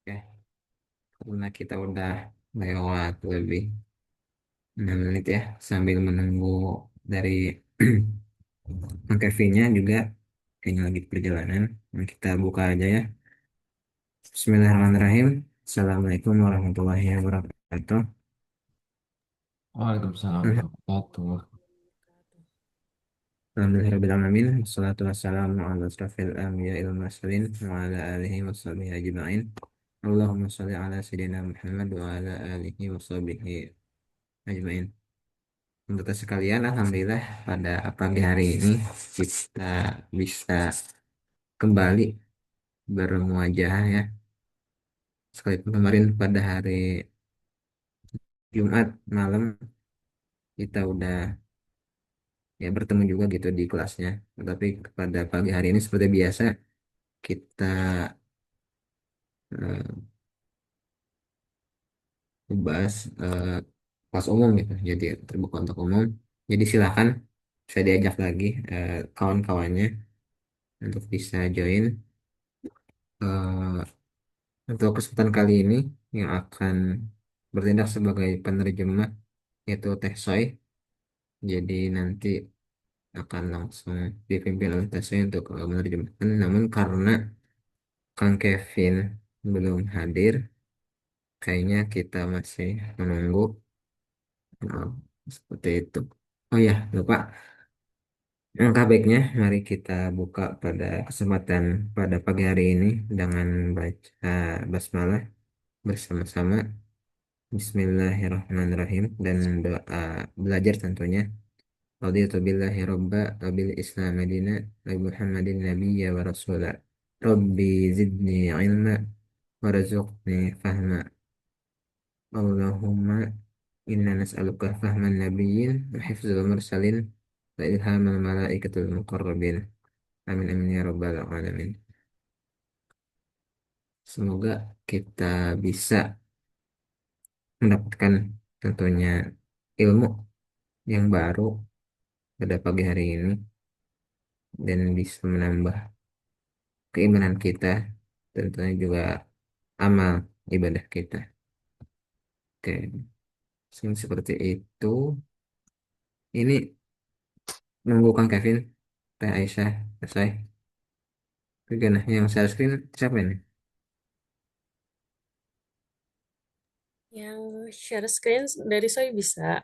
Oke, karena kita udah lewat lebih 6 menit ya, sambil menunggu dari Kevin-nya juga kayaknya lagi di perjalanan. Nah, kita buka aja ya. Bismillahirrahmanirrahim. Assalamualaikum warahmatullahi wabarakatuh. Waalaikumsalam warahmatullahi wabarakatuh. Alhamdulillahirrahmanirrahim. Wassalatu wassalamu ala asrafil anbiya wal mursalin wa ala alihi wa sahbihi ajma'in. Allahumma sholli ala sayyidina Muhammad wa ala alihi wa sahbihi ajma'in. Untuk sekalian, alhamdulillah pada pagi hari ini kita bisa kembali bermuajah ya. Sekalipun kemarin pada hari Jumat malam kita udah ya bertemu juga gitu di kelasnya. Tapi pada pagi hari ini seperti biasa kita eh, membahas kelas umum gitu. Jadi terbuka untuk umum. Jadi silakan saya diajak lagi kawan-kawannya untuk bisa join. Eh, untuk kesempatan kali ini yang akan bertindak sebagai penerjemah yaitu Teh Soy. Jadi nanti akan langsung dipimpin oleh Teh Soy untuk menerjemahkan. Namun karena Kang Kevin belum hadir, kayaknya kita masih menunggu. Nah, seperti itu. Oh ya, lupa. Langkah baiknya, mari kita buka pada kesempatan pada pagi hari ini dengan baca basmalah bersama-sama. Bismillahirrahmanirrahim dan doa belajar tentunya. Raditu billahi robba wa bil islam madina wa muhammadin nabiyya wa rasula. Rabbi zidni ilma warzuqni fahma. Allahumma inna nas'aluka fahman nabiyyin wa hifzal mursalin wa ilhamal malaikatul muqarrabin. Amin amin ya rabbal alamin. Semoga kita bisa mendapatkan tentunya ilmu yang baru pada pagi hari ini dan bisa menambah keimanan kita, tentunya juga amal ibadah kita. Oke, seperti itu. Ini nunggu Kang Kevin, Teh Aisyah, selesai. Oke, nah yang share screen siapa ini? Yang share screen dari saya bisa.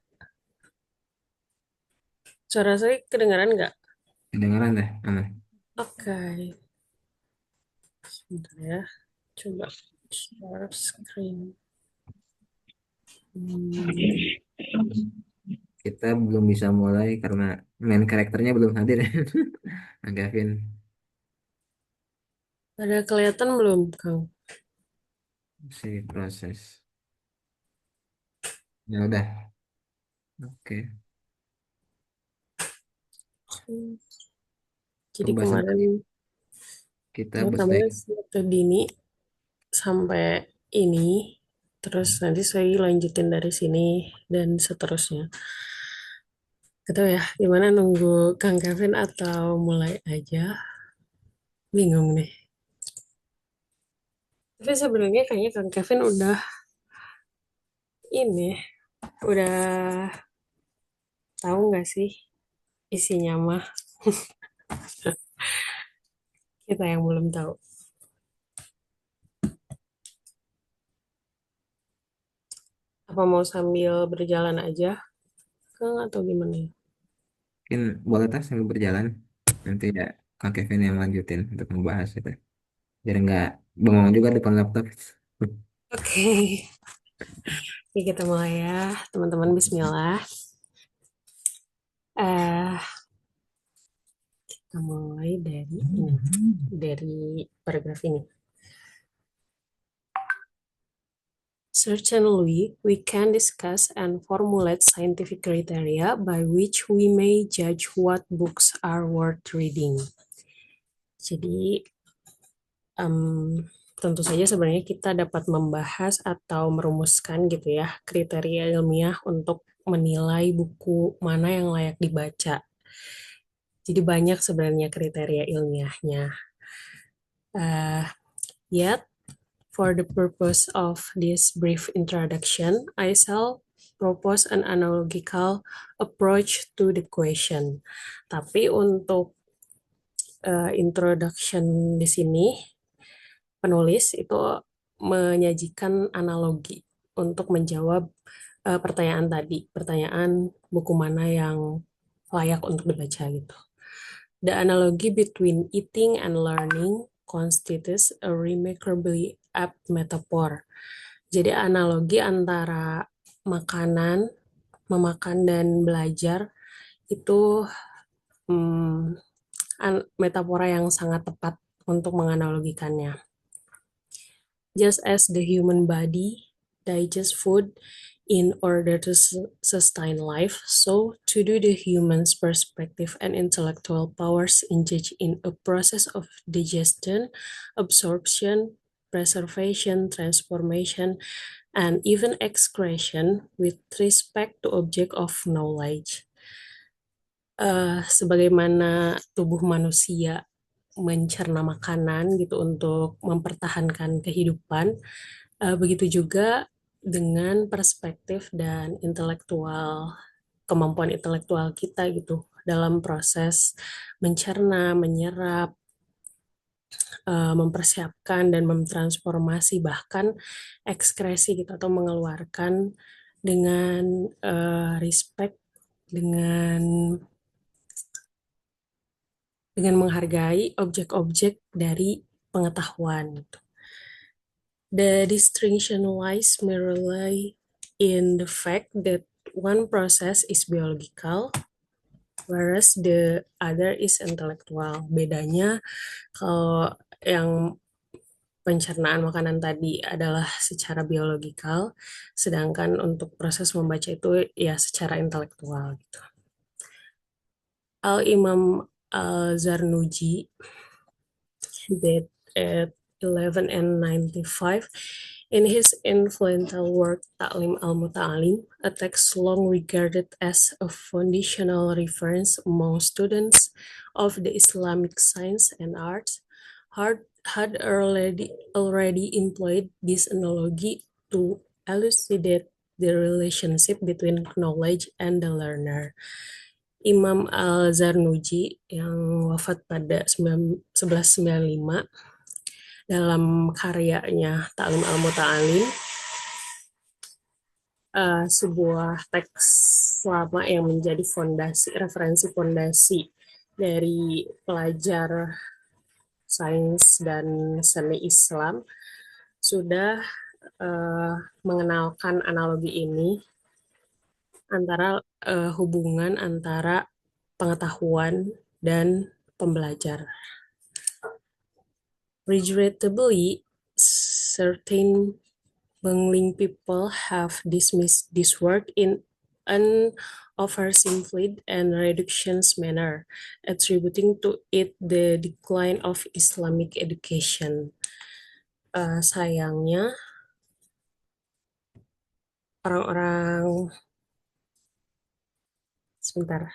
Suara saya kedengaran nggak? Kedengaran dah, aman. Oke, sebentar ya. Coba share screen. Hmm, Kita belum bisa mulai karena main karakternya belum hadir. Kang Kevin, ada kelihatan belum, Kang? si proses. Ya udah, oke. Hmm, Jadi Pembahasan kemarin kali ini kita pertamanya bahas ke Dini sampai ini, terus nanti saya lanjutin dari sini dan seterusnya. Gitu ya, gimana nunggu Kang Kevin atau mulai aja? Bingung nih. Tapi sebenarnya kayaknya Kang Kevin udah ini, udah tahu nggak sih isinya mah kita yang belum tahu. Apa mau sambil berjalan aja, Kang, atau gimana ya? mungkin boleh tas sambil berjalan. Nanti ya Kang Kevin yang lanjutin untuk membahas itu. Biar nggak bengong juga depan laptop. Oke, Oke, kita mulai ya, teman-teman. Bismillah. Eh, kita mulai dari ini, dari paragraf ini. Certainly, we can discuss and formulate scientific criteria by which we may judge what books are worth reading. Jadi, em, tentu saja sebenarnya kita dapat membahas atau merumuskan gitu ya kriteria ilmiah untuk menilai buku mana yang layak dibaca. Jadi banyak sebenarnya kriteria ilmiahnya. Uh, Yet, For the purpose of this brief introduction, I shall propose an analogical approach to the question. Tapi untuk introduction di sini, penulis itu menyajikan analogi untuk menjawab pertanyaan tadi, pertanyaan buku mana yang layak untuk dibaca gitu. The analogy between eating and learning constitutes a remarkably apt metaphor. Jadi analogi antara makanan, memakan dan belajar itu metafora yang sangat tepat untuk menganalogikannya. Just as the human body digests food in order to sustain life, so to do the human's perspective and intellectual powers engage in a process of digestion, absorption, preservation, transformation, and even excretion with respect to object of knowledge. Sebagaimana tubuh manusia mencerna makanan gitu untuk mempertahankan kehidupan, begitu juga dengan perspektif dan kemampuan intelektual kita gitu dalam proses mencerna, menyerap, mempersiapkan dan mentransformasi bahkan ekskresi gitu atau mengeluarkan dengan respect, dengan menghargai objek-objek dari pengetahuan gitu. The distinction lies merely in the fact that one process is biological, whereas the other is intellectual. Bedanya kalau yang pencernaan makanan tadi adalah secara biologikal, sedangkan untuk proses membaca itu ya secara intelektual gitu. Al-Imam Al-Zarnuji that at 1195 in his influential work Ta'lim al-Muta'alim, a text long regarded as a foundational reference among students of the Islamic science and arts, had already employed this analogy to elucidate the relationship between knowledge and the learner. Imam Al-Zarnuji yang wafat pada 1195 dalam karyanya Ta'lim al-Muta'alim, sebuah teks lama yang menjadi referensi fondasi dari pelajar sains dan seni Islam, sudah mengenalkan analogi ini antara hubungan antara pengetahuan dan pembelajar. Regrettably, certain bungling people have dismissed this work in an oversimplified and reductionist manner, attributing to it the decline of Islamic education. Sayangnya, orang-orang sebentar.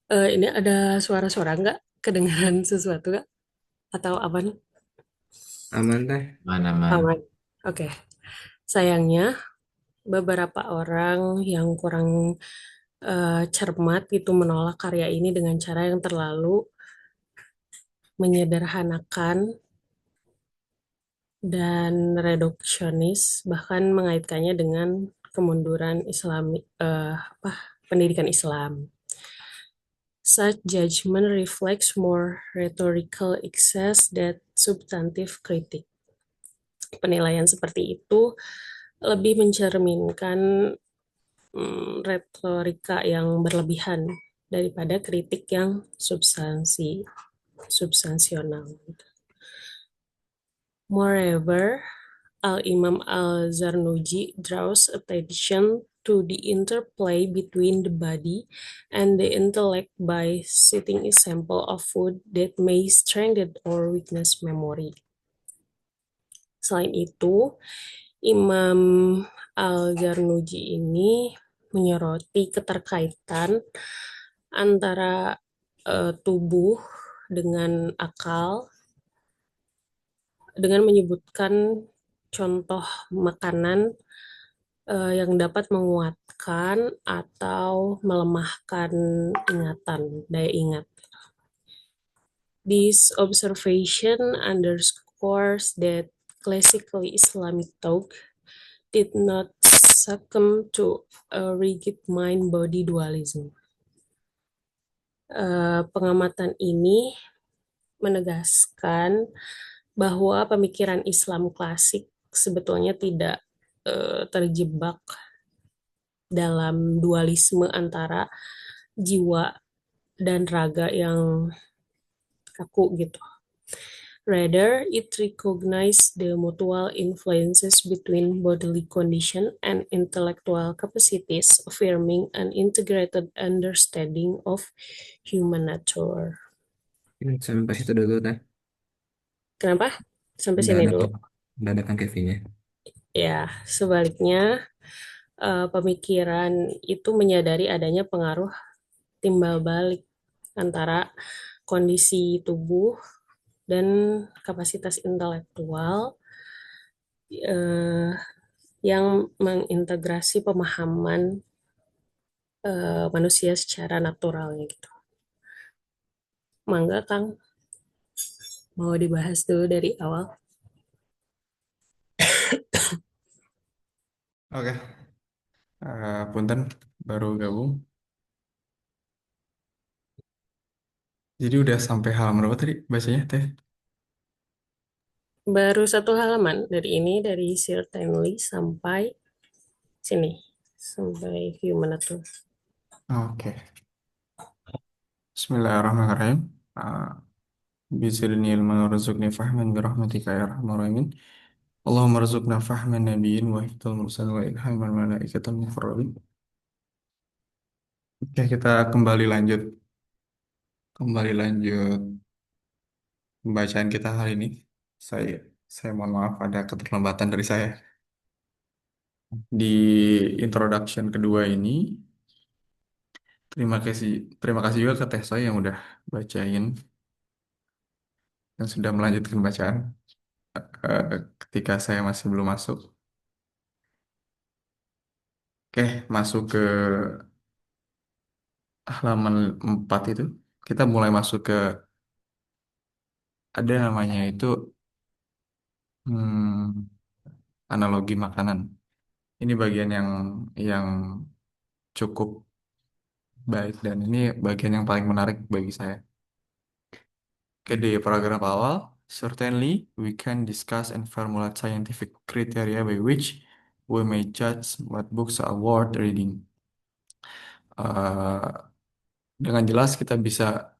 Ini ada suara-suara nggak? Kedengaran sesuatu nggak? Atau aman? Aman teh. Mana-mana. Aman. Oke. Sayangnya, beberapa orang yang kurang cermat itu menolak karya ini dengan cara yang terlalu menyederhanakan dan reduksionis, bahkan mengaitkannya dengan kemunduran pendidikan Islam. Such judgment reflects more rhetorical excess than substantive critique. Penilaian seperti itu lebih mencerminkan retorika yang berlebihan daripada kritik yang substansional. Moreover, Al-Imam Al-Zarnuji draws attention to the interplay between the body and the intellect by citing example of food that may strengthen or weakness memory. Selain itu, Imam Al-Zarnuji ini menyoroti keterkaitan antara tubuh dengan akal dengan menyebutkan contoh makanan yang dapat menguatkan atau melemahkan ingatan, daya ingat. This observation underscores that classically Islamic thought did not succumb to a rigid mind-body dualism. Pengamatan ini menegaskan bahwa pemikiran Islam klasik sebetulnya tidak terjebak dalam dualisme antara jiwa dan raga yang kaku gitu. Rather, it recognized the mutual influences between bodily condition and intellectual capacities, affirming an integrated understanding of human nature. Sampai situ dulu teh. Kenapa? Sampai Udah sini ada dulu. udah ada kan Kevinnya. Ya, sebaliknya, pemikiran itu menyadari adanya pengaruh timbal balik antara kondisi tubuh dan kapasitas intelektual yang mengintegrasi pemahaman manusia secara naturalnya gitu. Mangga Kang, mau dibahas dulu dari awal. Oke, Punten baru gabung. Jadi udah sampai halaman berapa tadi bacanya teh? Baru satu halaman dari ini, dari certainly sampai sini, sampai human nature. Oke. Bismillahirrahmanirrahim. Bismillahirrahmanirrahim. Ilman warzuqni fahman birahmatika ya arhamar rahimin. Allahumma rzuqna fahman nabiyyin wa hifdzal mursalin wa ilhamal malaikatil muqarrabin. Oke, kita kembali lanjut. Kembali lanjut pembacaan kita hari ini. Saya saya mohon maaf ada keterlambatan dari saya. Di introduction kedua ini, terima kasih juga ke Teh Soy yang udah bacain dan sudah melanjutkan bacaan ketika saya masih belum masuk. Oke, masuk ke halaman 4 itu. Kita mulai masuk ke ada namanya itu analogi makanan. Ini bagian yang cukup baik dan ini bagian yang paling menarik bagi saya. Oke, di paragraf awal, certainly we can discuss and formulate scientific criteria by which we may judge what books are worth reading. Eh, dengan jelas kita bisa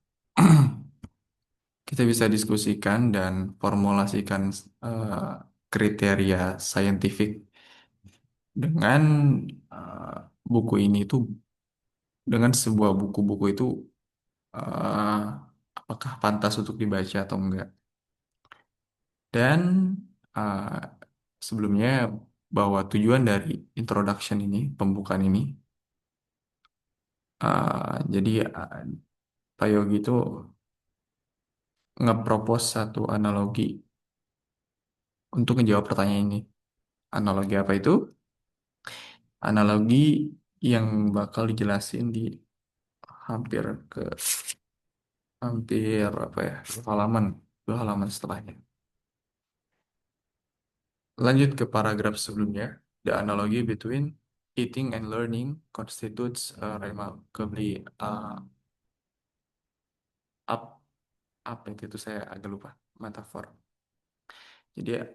diskusikan dan formulasikan eh, kriteria saintifik dengan eh, buku ini itu dengan sebuah buku-buku itu eh, apakah pantas untuk dibaca atau enggak. Dan eh, sebelumnya bahwa tujuan dari introduction ini, pembukaan ini, jadi Pak Yogi itu nge-propose satu analogi untuk menjawab pertanyaan ini. Analogi apa itu? Analogi yang bakal dijelasin di hampir ke hampir apa ya, dua halaman setelahnya. Lanjut ke paragraf sebelumnya. The analogy between eating and learning constitutes a remarkably up apa itu saya agak lupa metafor. Jadi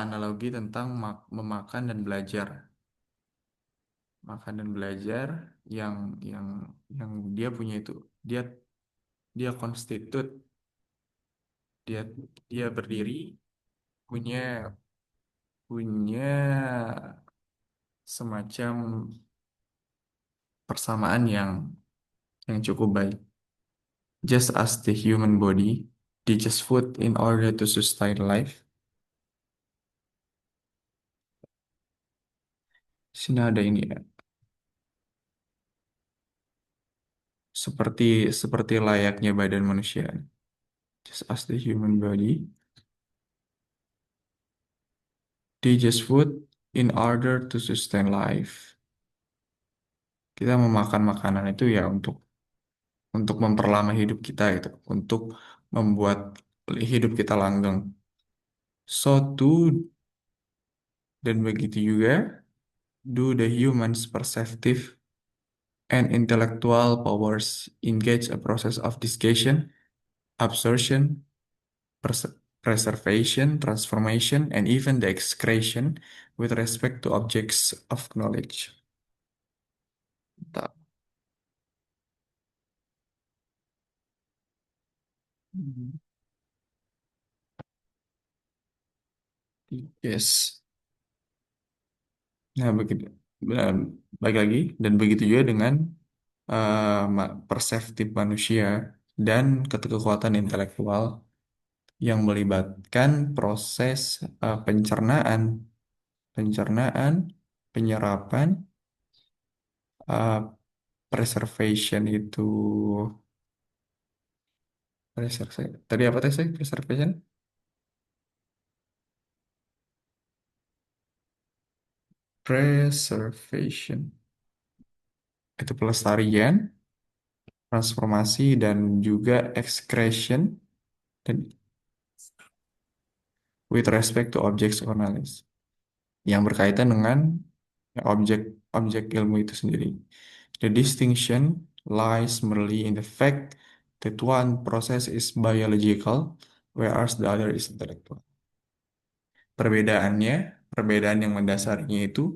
analogi tentang memakan dan belajar, makan dan belajar yang yang yang dia punya itu dia dia konstitut dia dia berdiri punya punya semacam persamaan yang cukup baik. Just as the human body digests food in order to sustain life. Sini ada ini ya. seperti seperti layaknya badan manusia. Just as the human body, digest food in order to sustain life. Kita memakan makanan itu ya untuk memperlama hidup kita itu, untuk membuat hidup kita langgeng. So too dan begitu juga do the humans perceptive and intellectual powers engage a process of discussion, absorption, preservation, transformation, and even the excretion with respect to objects of knowledge. Tak. Yes. Nah, begitu. Dan baik lagi, dan begitu juga dengan perseptif manusia dan kekuatan intelektual yang melibatkan proses pencernaan, pencernaan, penyerapan, uh, preservation itu, tadi apa teh saya? Preservation, preservation itu pelestarian, transformasi dan juga excretion dan with respect to objects or knowledge yang berkaitan dengan objek-objek ilmu itu sendiri. The distinction lies merely in the fact that one process is biological, whereas the other is intellectual. Perbedaannya, perbedaan yang mendasarinya itu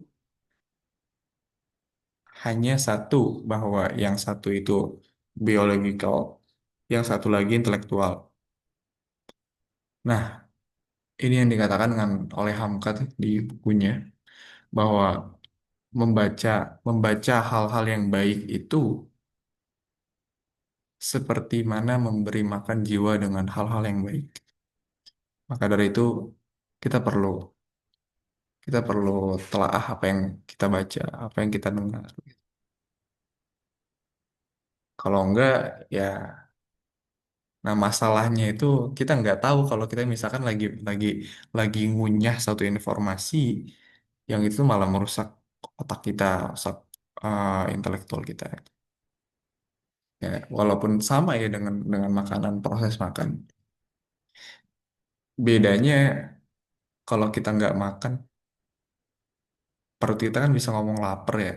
hanya satu, bahwa yang satu itu biological, yang satu lagi intelektual. Nah, ini yang dikatakan oleh Hamka di bukunya, bahwa membaca membaca hal-hal yang baik itu seperti mana memberi makan jiwa dengan hal-hal yang baik. Maka dari itu kita perlu kita perlu telaah apa yang kita baca, apa yang kita dengar. Kalau enggak, ya, nah masalahnya itu kita nggak tahu kalau kita misalkan lagi ngunyah satu informasi yang itu malah merusak otak kita, merusak intelektual kita. Ya, walaupun sama ya dengan makanan, proses makan. Bedanya kalau kita nggak makan, perut kita kan bisa ngomong lapar ya,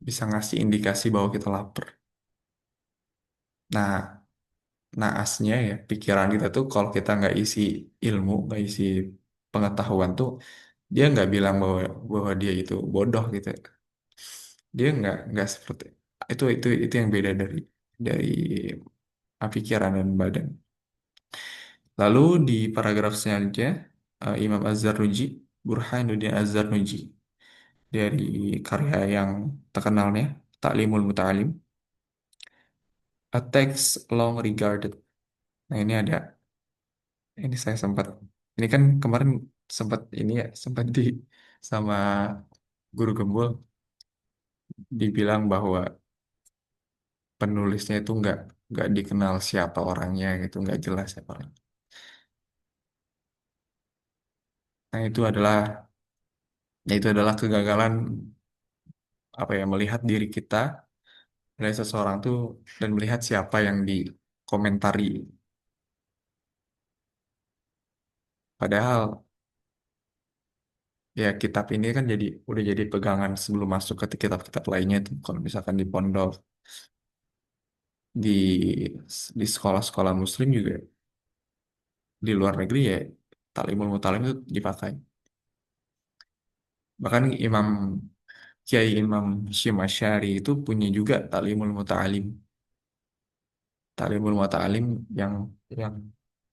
bisa ngasih indikasi bahwa kita lapar. Nah, naasnya ya, pikiran kita tuh kalau kita nggak isi ilmu, nggak isi pengetahuan tuh, dia nggak bilang bahwa bahwa dia itu bodoh gitu. Dia nggak seperti itu yang beda dari pikiran dan badan. Lalu di paragraf selanjutnya, Imam Az-Zarnuji, Burhanuddin Az-Zarnuji, dari karya yang terkenalnya Ta'limul Muta'alim, A Text Long Regarded. Nah, ini saya sempat, ini kan kemarin sempat ini ya, sempat sama guru gembul dibilang bahwa penulisnya itu nggak dikenal siapa orangnya gitu, nggak jelas siapa orangnya. Nah, itu adalah kegagalan apa ya, melihat diri kita dari seseorang tuh dan melihat siapa yang dikomentari. Padahal ya kitab ini kan udah jadi pegangan sebelum masuk ke kitab-kitab lainnya tuh. Kalau misalkan di pondok, di sekolah-sekolah Muslim juga, di luar negeri ya Talimul Mutalim itu dipakai. Bahkan Kiai Imam Hashim Asy'ari itu punya juga Talimul Muta'alim yang yang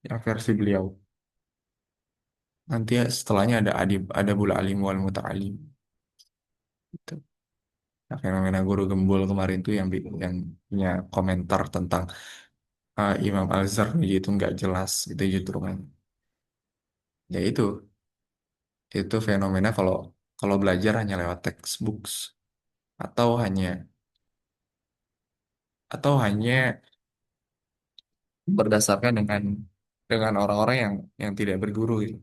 yang versi beliau. Nanti ya setelahnya ada Bul Alim wal Muta'alim. Gitu. Nah, fenomena guru gembul kemarin tuh yang punya komentar tentang Imam Al-Zarnuji itu nggak jelas itu justru kan. Ya itu fenomena kalau kalau belajar hanya lewat textbooks atau hanya atau hanya berdasarkan dengan orang-orang yang tidak berguru gitu.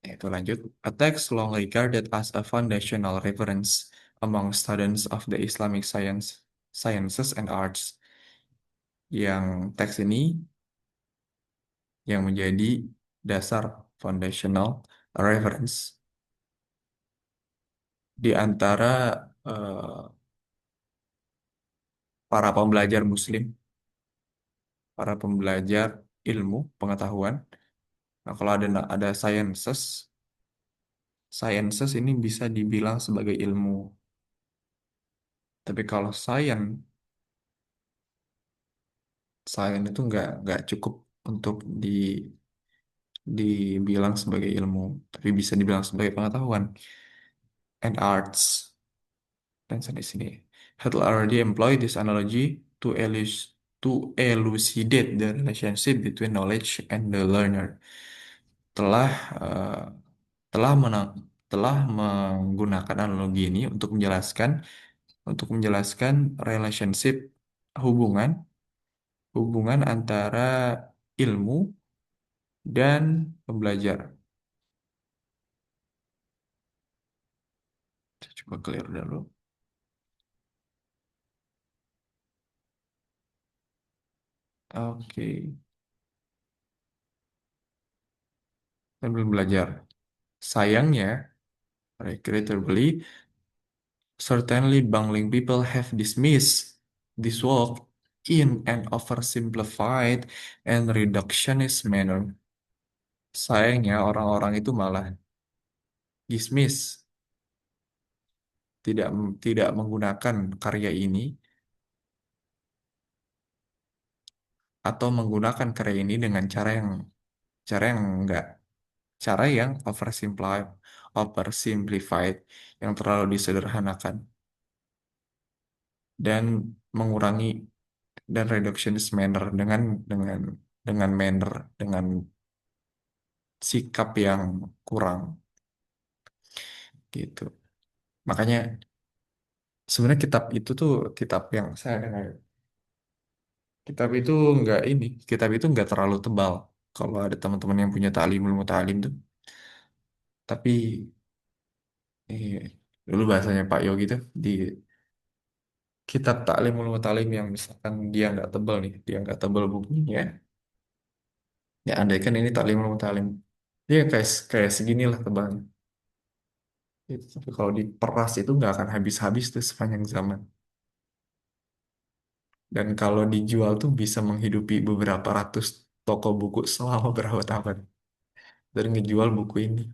Itu lanjut. A text long regarded as a foundational reference among students of the Islamic sciences and arts. Yang teks ini yang menjadi dasar foundational reference di antara eh, para pembelajar Muslim, para pembelajar ilmu pengetahuan. Nah, kalau ada sciences ini bisa dibilang sebagai ilmu. Tapi kalau science itu nggak cukup untuk dibilang sebagai ilmu, tapi bisa dibilang sebagai pengetahuan. And arts, dan di sini. Had already employed this analogy to elucidate the relationship between knowledge and the learner. Telah eh, telah menang, telah menggunakan analogi ini untuk menjelaskan relationship hubungan hubungan antara ilmu dan pembelajar. Saya coba clear dulu. Oke, sambil belajar. Sayangnya, regrettably, certainly bungling people have dismissed this work in an oversimplified and reductionist manner. Sayangnya orang-orang itu malah dismiss, tidak tidak menggunakan karya ini atau menggunakan karya ini dengan cara yang enggak cara yang oversimplified, yang terlalu disederhanakan dan mengurangi dan reductionist manner dengan manner dengan sikap yang kurang gitu. Makanya sebenarnya kitab yang saya dengar, kitab itu nggak terlalu tebal. Kalau ada teman-teman yang punya ilmu ta'lim tuh, tapi eh, dulu bahasanya Pak Yogi tuh di kitab ulumul ta'lim yang misalkan dia nggak tebal bukunya, ya andaikan ini ulumul ta'lim, dia kayak segini lah tebalnya. Tapi kalau diperas itu nggak akan habis-habis tuh sepanjang zaman. Dan kalau dijual tuh bisa menghidupi beberapa ratus toko buku selama berapa tahun. Dari ngejual buku ini,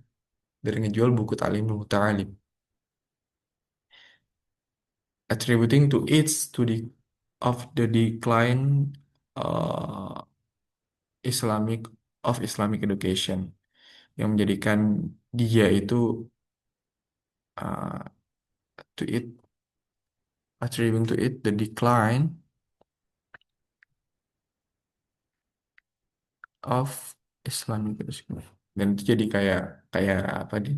dari ngejual buku Ta'limul Muta'alim. Attributing to its to the of the decline uh, Islamic Islamic education, yang menjadikan dia itu uh, to it attributing to it the decline of Islamic education. Dan itu jadi kayak kayak apa dia?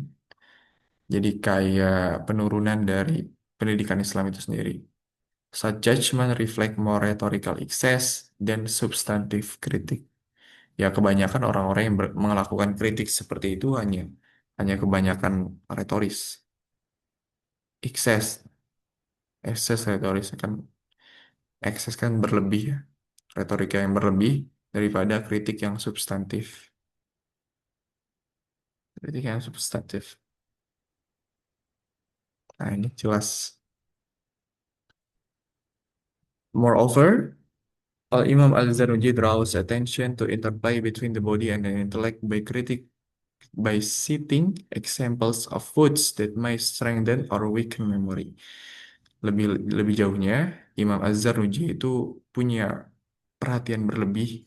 Jadi kayak penurunan dari pendidikan Islam itu sendiri. Such judgment reflect more rhetorical excess than substantive kritik. Ya kebanyakan orang-orang yang melakukan kritik seperti itu hanya kebanyakan retoris, excess, excess retoris kan, excess kan berlebih ya, retorika yang berlebih daripada kritik yang substantif. Nah ini jelas. Moreover, Imam Al-Zarnuji draws attention to interplay between the body and the intellect by citing examples of foods that may strengthen or weaken memory. Lebih lebih jauhnya, Imam Az-Zarnuji itu punya perhatian berlebih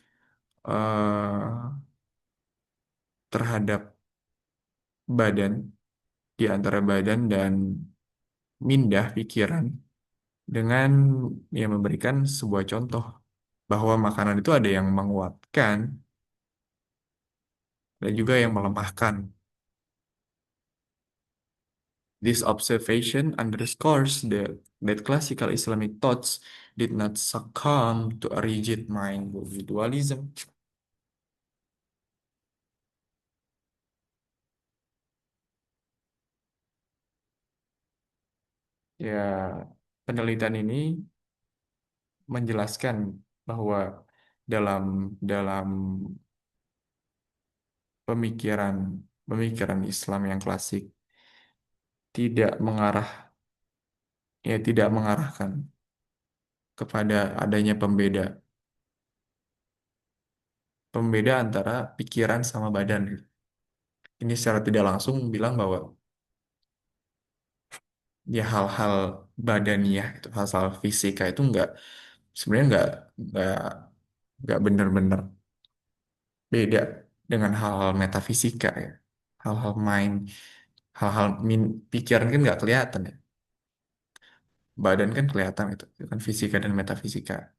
eh, terhadap badan, di antara badan dan mindah pikiran, dengan memberikan sebuah contoh bahwa makanan itu ada yang menguatkan dan juga yang melemahkan. This observation underscores that classical Islamic thoughts did not succumb to a rigid mind dualism. Ya, penelitian ini menjelaskan bahwa dalam dalam pemikiran pemikiran Islam yang klasik tidak mengarah tidak mengarahkan kepada adanya pembeda pembeda antara pikiran sama badan. Ini secara tidak langsung bilang bahwa ya hal-hal badaniah itu hal-hal fisika itu sebenarnya nggak nggak benar-benar beda dengan hal-hal metafisika ya, hal-hal mind, pikiran kan nggak kelihatan ya, badan kan kelihatan itu kan fisika dan metafisika.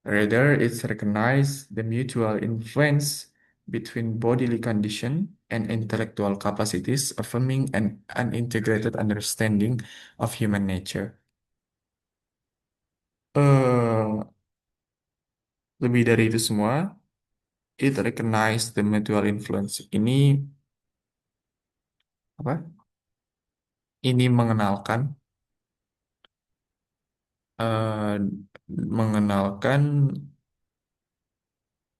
Rather, it's recognize the mutual influence between bodily condition and intellectual capacities, affirming an integrated understanding of human nature. eh Lebih dari itu semua, it recognize the mutual influence. Apa? Ini eh, mengenalkan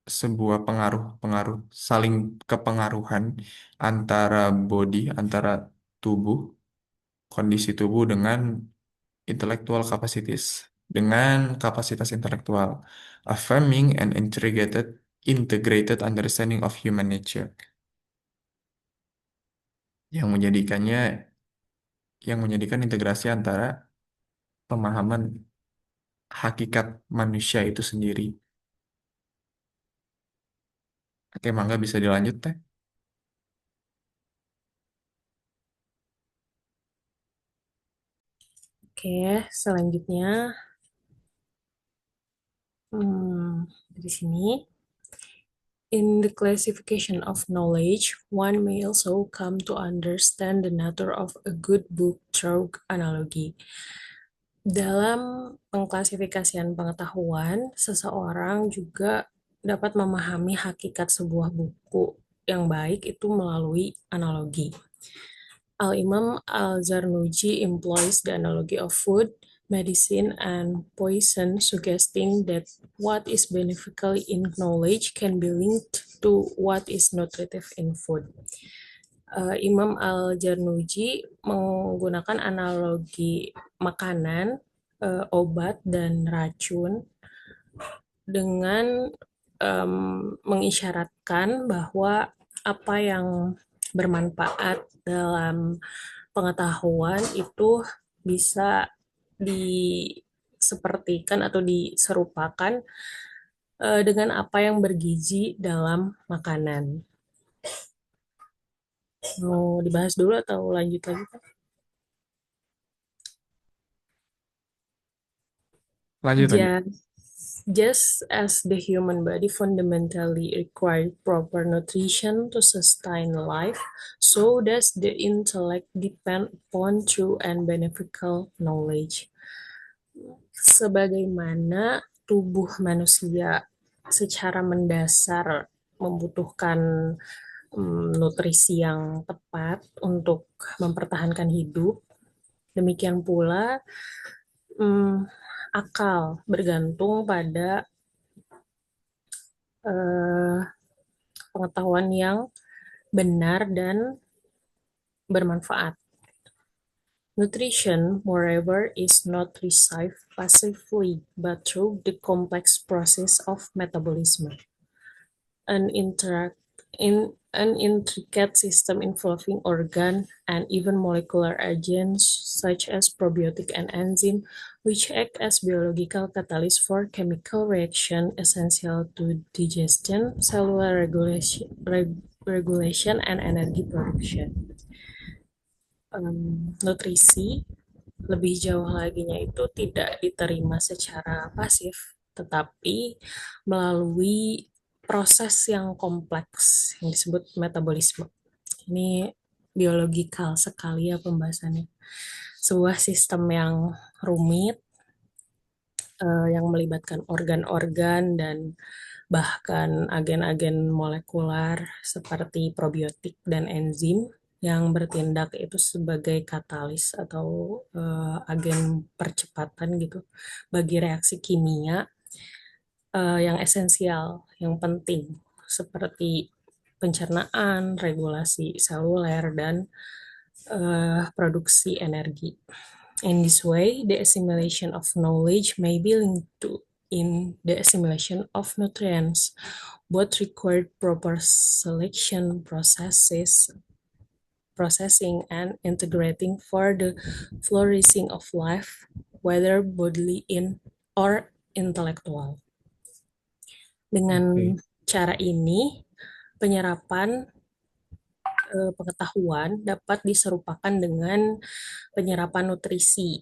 sebuah pengaruh-pengaruh saling kepengaruhan antara antara tubuh, kondisi tubuh dengan intellectual capacities, dengan kapasitas intelektual, affirming an integrated understanding of human nature, yang menjadikannya yang menjadikan integrasi antara pemahaman hakikat manusia itu sendiri. Oke, Mangga bisa dilanjut, Teh. Oke, selanjutnya dari sini. In the classification of knowledge, one may also come to understand the nature of a good book through analogy. Dalam pengklasifikasian pengetahuan, seseorang juga dapat memahami hakikat sebuah buku yang baik itu melalui analogi. Al-Imam Al-Zarnuji employs the analogy of food, medicine, and poison, suggesting that what is beneficial in knowledge can be linked to what is nutritive in food. Imam Al-Jarnuji menggunakan analogi makanan, obat, dan racun dengan mengisyaratkan bahwa apa yang bermanfaat dalam pengetahuan itu bisa disepertikan atau diserupakan dengan apa yang bergizi dalam makanan. Mau dibahas dulu atau lanjut lagi, Pak? Lanjut. Just as the human body fundamentally requires proper nutrition to sustain life, so does the intellect depend upon true and beneficial knowledge. Sebagaimana tubuh manusia secara mendasar membutuhkan nutrisi yang tepat untuk mempertahankan hidup, demikian pula akal bergantung pada pengetahuan yang benar dan bermanfaat. Nutrition, moreover, is not received passively, but through the complex process of metabolism. An intricate system involving organ and even molecular agents such as probiotic and enzyme, which act as biological catalysts for chemical reaction essential to digestion, cellular regulation and energy production. Nutrisi lebih jauh laginya itu tidak diterima secara pasif, tetapi melalui proses yang kompleks yang disebut metabolisme. Ini biologikal sekali ya pembahasannya. Sebuah sistem yang rumit, yang melibatkan organ-organ dan bahkan agen-agen molekular seperti probiotik dan enzim yang bertindak itu sebagai katalis atau agen percepatan gitu bagi reaksi kimia yang esensial, yang penting seperti pencernaan, regulasi seluler dan produksi energi. In this way, the assimilation of knowledge may be linked to in the assimilation of nutrients. Both required proper selection processes, processing and integrating for the flourishing of life, whether bodily in or intellectual. Dengan Oke. cara ini, penyerapan pengetahuan dapat diserupakan dengan penyerapan nutrisi,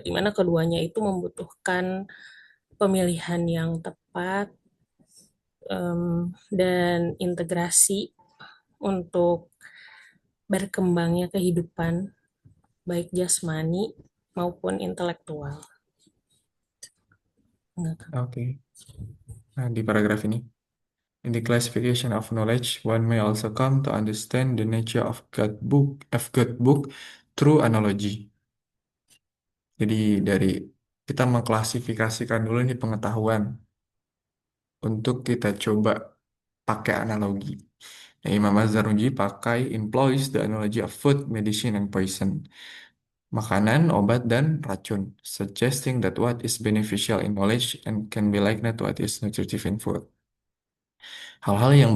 di mana keduanya itu membutuhkan pemilihan yang tepat dan integrasi untuk berkembangnya kehidupan baik jasmani maupun intelektual. Oke. Nah, di paragraf ini, in the classification of knowledge, one may also come to understand the nature of good book through analogy. Jadi dari kita mengklasifikasikan dulu nih pengetahuan untuk kita coba pakai analogi. Nah, Imam Az-Zarnuji pakai employs the analogy of food, medicine, and poison. Makanan, obat, dan racun, suggesting that what is beneficial in knowledge and can be likened to what is nutritive in food. Hal-hal yang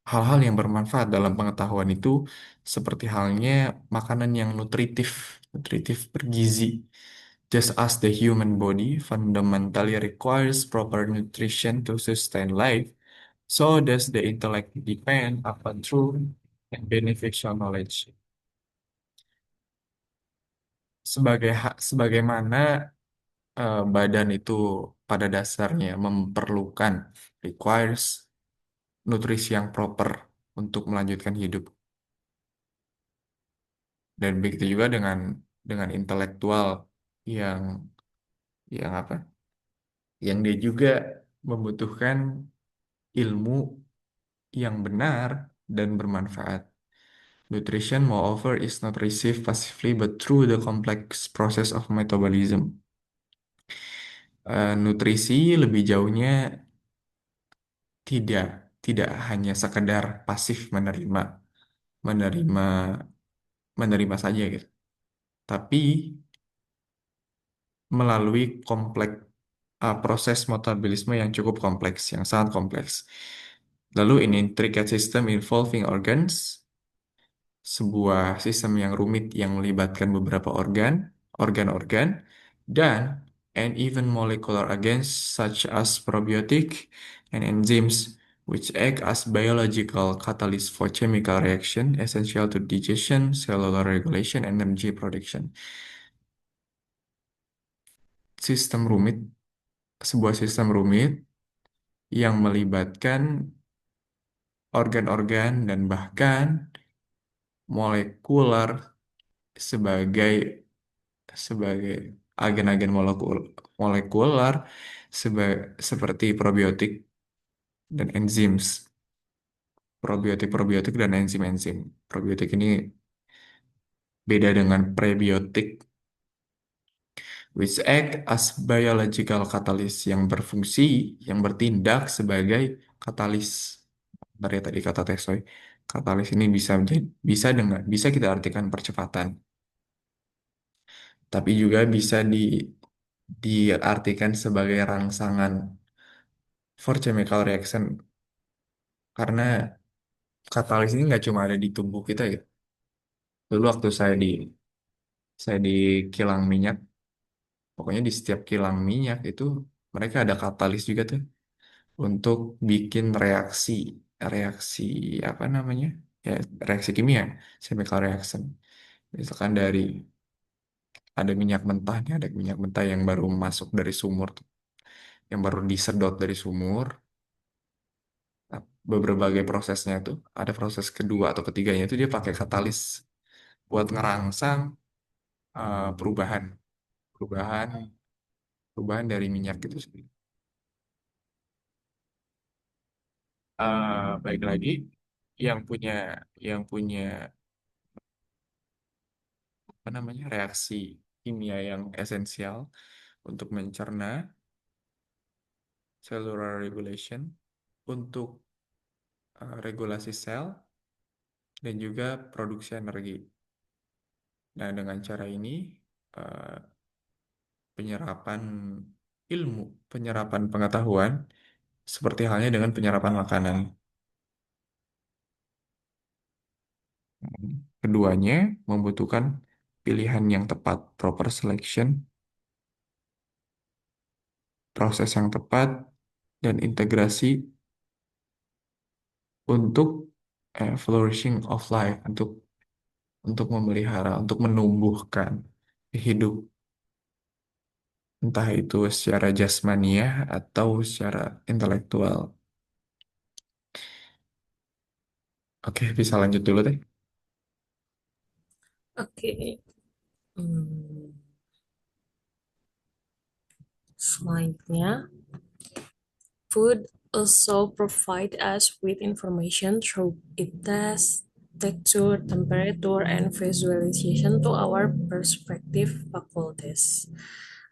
hal-hal yang bermanfaat dalam pengetahuan itu seperti halnya makanan yang nutritif bergizi. Just as the human body fundamentally requires proper nutrition to sustain life, so does the intellect depend upon true and beneficial knowledge. Sebagaimana badan itu pada dasarnya memerlukan requires nutrisi yang proper untuk melanjutkan hidup. Dan begitu juga dengan intelektual yang yang apa? Yang dia juga membutuhkan ilmu yang benar dan bermanfaat. Nutrition, moreover, is not received passively but through the complex process of metabolism. Nutrisi lebih jauhnya tidak tidak hanya sekedar pasif menerima menerima saja gitu, tapi melalui proses metabolisme yang cukup kompleks, yang sangat kompleks. Lalu in intricate system involving organs, sebuah sistem yang rumit yang melibatkan beberapa organ-organ, dan and even molecular agents such as probiotic and enzymes which act as biological catalysts for chemical reaction essential to digestion, cellular regulation, and energy production. Sistem rumit, sebuah sistem rumit yang melibatkan organ-organ dan bahkan molekular sebagai sebagai agen-agen molekular seperti probiotik dan enzymes. Probiotik dan enzim-enzim. Probiotik ini beda dengan prebiotik, which act as biological catalyst yang berfungsi, yang bertindak sebagai katalis. Dari tadi kata Teksoy, katalis ini bisa kita artikan percepatan, tapi juga bisa diartikan sebagai rangsangan for chemical reaction, karena katalis ini nggak cuma ada di tubuh kita ya. Dulu waktu saya di kilang minyak, pokoknya di setiap kilang minyak itu mereka ada katalis juga tuh untuk bikin reaksi reaksi apa namanya, ya reaksi kimia, chemical reaction. Misalkan ada minyak mentah nih, ada minyak mentah yang baru masuk dari sumur tuh, yang baru disedot dari sumur. Nah, berbagai prosesnya itu ada proses kedua atau ketiganya itu dia pakai katalis buat ngerangsang perubahan perubahan perubahan dari minyak itu sendiri. Baik lagi yang punya yang punya apa namanya reaksi kimia yang esensial untuk mencerna cellular regulation, untuk regulasi sel dan juga produksi energi. Nah, dengan cara ini eh, penyerapan ilmu, penyerapan pengetahuan seperti halnya dengan penyerapan makanan. Keduanya membutuhkan pilihan yang tepat, proper selection, proses yang tepat, dan integrasi untuk flourishing of life, untuk memelihara, untuk menumbuhkan hidup, entah itu secara jasmaniah atau secara intelektual. Oke, bisa lanjut dulu deh. Oke. Hmm, Selanjutnya, food also provide us with information through its taste, texture, temperature, and visualization to our perspective faculties.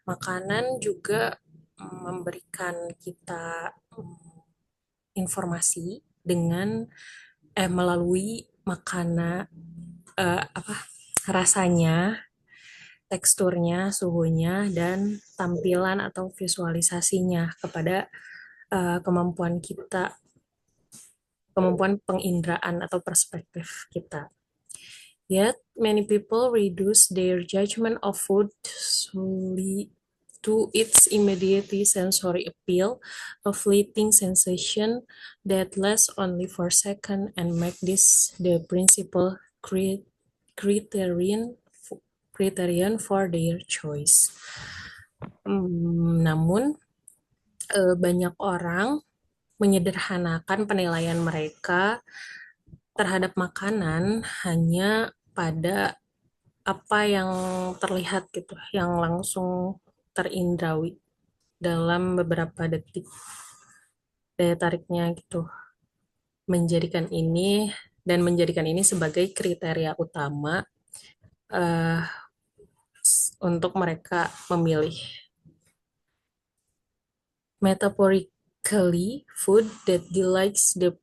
Makanan juga memberikan kita informasi dengan melalui makanan, apa rasanya, teksturnya, suhunya, dan tampilan atau visualisasinya kepada kemampuan kita, kemampuan penginderaan atau perspektif kita. Yet, many people reduce their judgment of food solely to its immediate sensory appeal, a fleeting sensation that lasts only for a second, and make this the principal criterion criterion for their choice. Namun, banyak orang menyederhanakan penilaian mereka terhadap makanan hanya pada apa yang terlihat gitu, yang langsung terindrawi dalam beberapa detik, daya tariknya gitu, menjadikan ini menjadikan ini sebagai kriteria utama uh, untuk mereka memilih. Metaphorically, food that delights the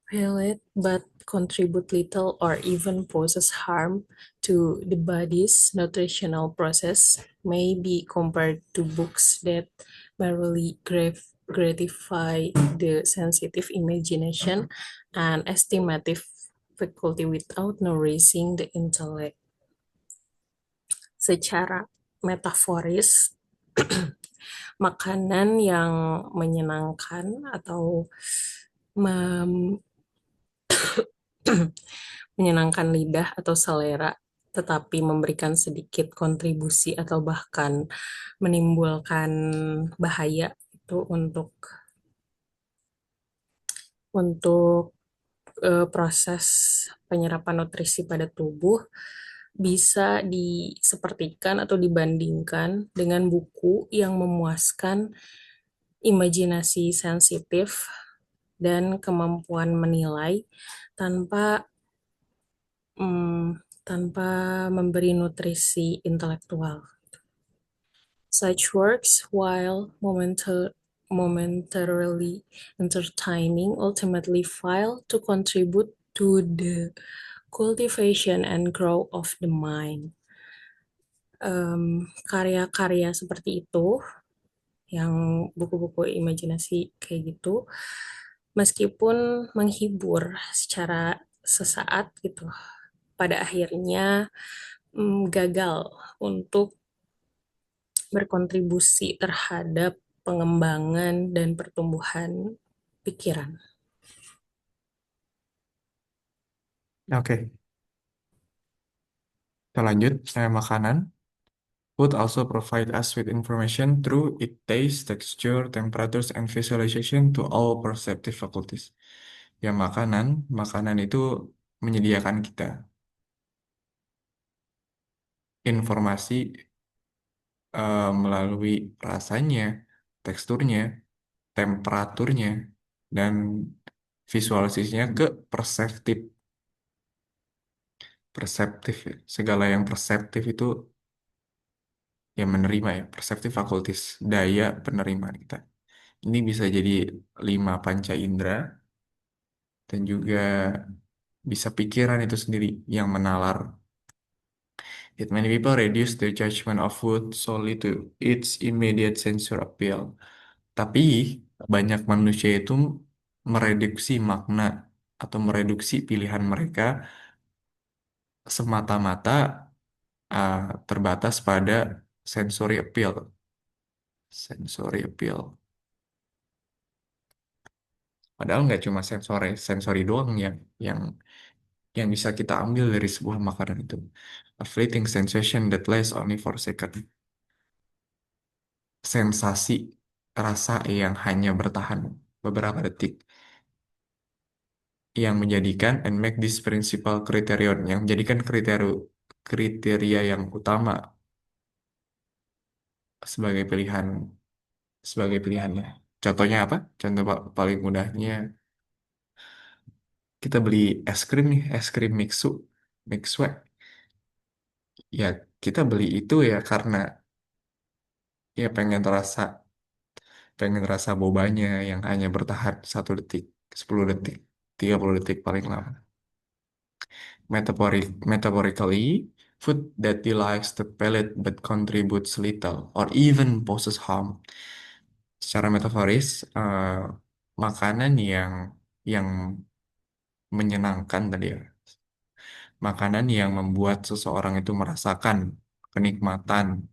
palate but contribute little or even poses harm to the body's nutritional process may be compared to books that merely gratify the sensitive imagination and estimative faculty without nourishing the intellect. Secara metaforis, makanan yang menyenangkan atau menyenangkan lidah atau selera, tetapi memberikan sedikit kontribusi atau bahkan menimbulkan bahaya itu untuk proses penyerapan nutrisi pada tubuh bisa disepertikan atau dibandingkan dengan buku yang memuaskan imajinasi sensitif dan kemampuan menilai tanpa tanpa memberi nutrisi intelektual. Such works, while momentarily entertaining, ultimately fail to contribute to the cultivation and growth of the mind. Karya-karya seperti itu, yang buku-buku imajinasi kayak gitu, meskipun menghibur secara sesaat gitu, pada akhirnya gagal untuk berkontribusi terhadap pengembangan dan pertumbuhan pikiran. Oke, kita lanjut. Makanan Food also provide us with information through its taste, texture, temperatures, and visualization to all perceptive faculties. Ya makanan itu menyediakan kita informasi melalui rasanya, teksturnya, temperaturnya, dan visualisasinya ke perseptif. Perseptif ya. Segala yang perseptif itu yang menerima ya, perceptive faculties, daya penerimaan kita. Ini bisa jadi lima panca indera dan juga bisa pikiran itu sendiri yang menalar. Yet many people reduce their judgment of food solely to its immediate sensor appeal. Tapi banyak manusia itu mereduksi makna atau mereduksi pilihan mereka semata-mata uh, terbatas pada sensory appeal. Sensory appeal. Padahal nggak cuma sensori doang yang yang bisa kita ambil dari sebuah makanan itu. A fleeting sensation that lasts only for a second. Sensasi rasa yang hanya bertahan beberapa detik. Yang menjadikan and make this principal criterion. Yang menjadikan kriteria yang utama sebagai pilihan sebagai pilihannya. Contohnya apa? Contoh paling mudahnya kita beli es krim nih, es krim Mixue. Ya kita beli itu ya karena ya pengen rasa bobanya yang hanya bertahan 1 detik, 10 detik, 30 detik paling lama. Metaphorically, food that delights the palate but contributes little or even poses harm. Secara metaforis, makanan yang menyenangkan tadi ya, makanan yang membuat seseorang itu merasakan kenikmatan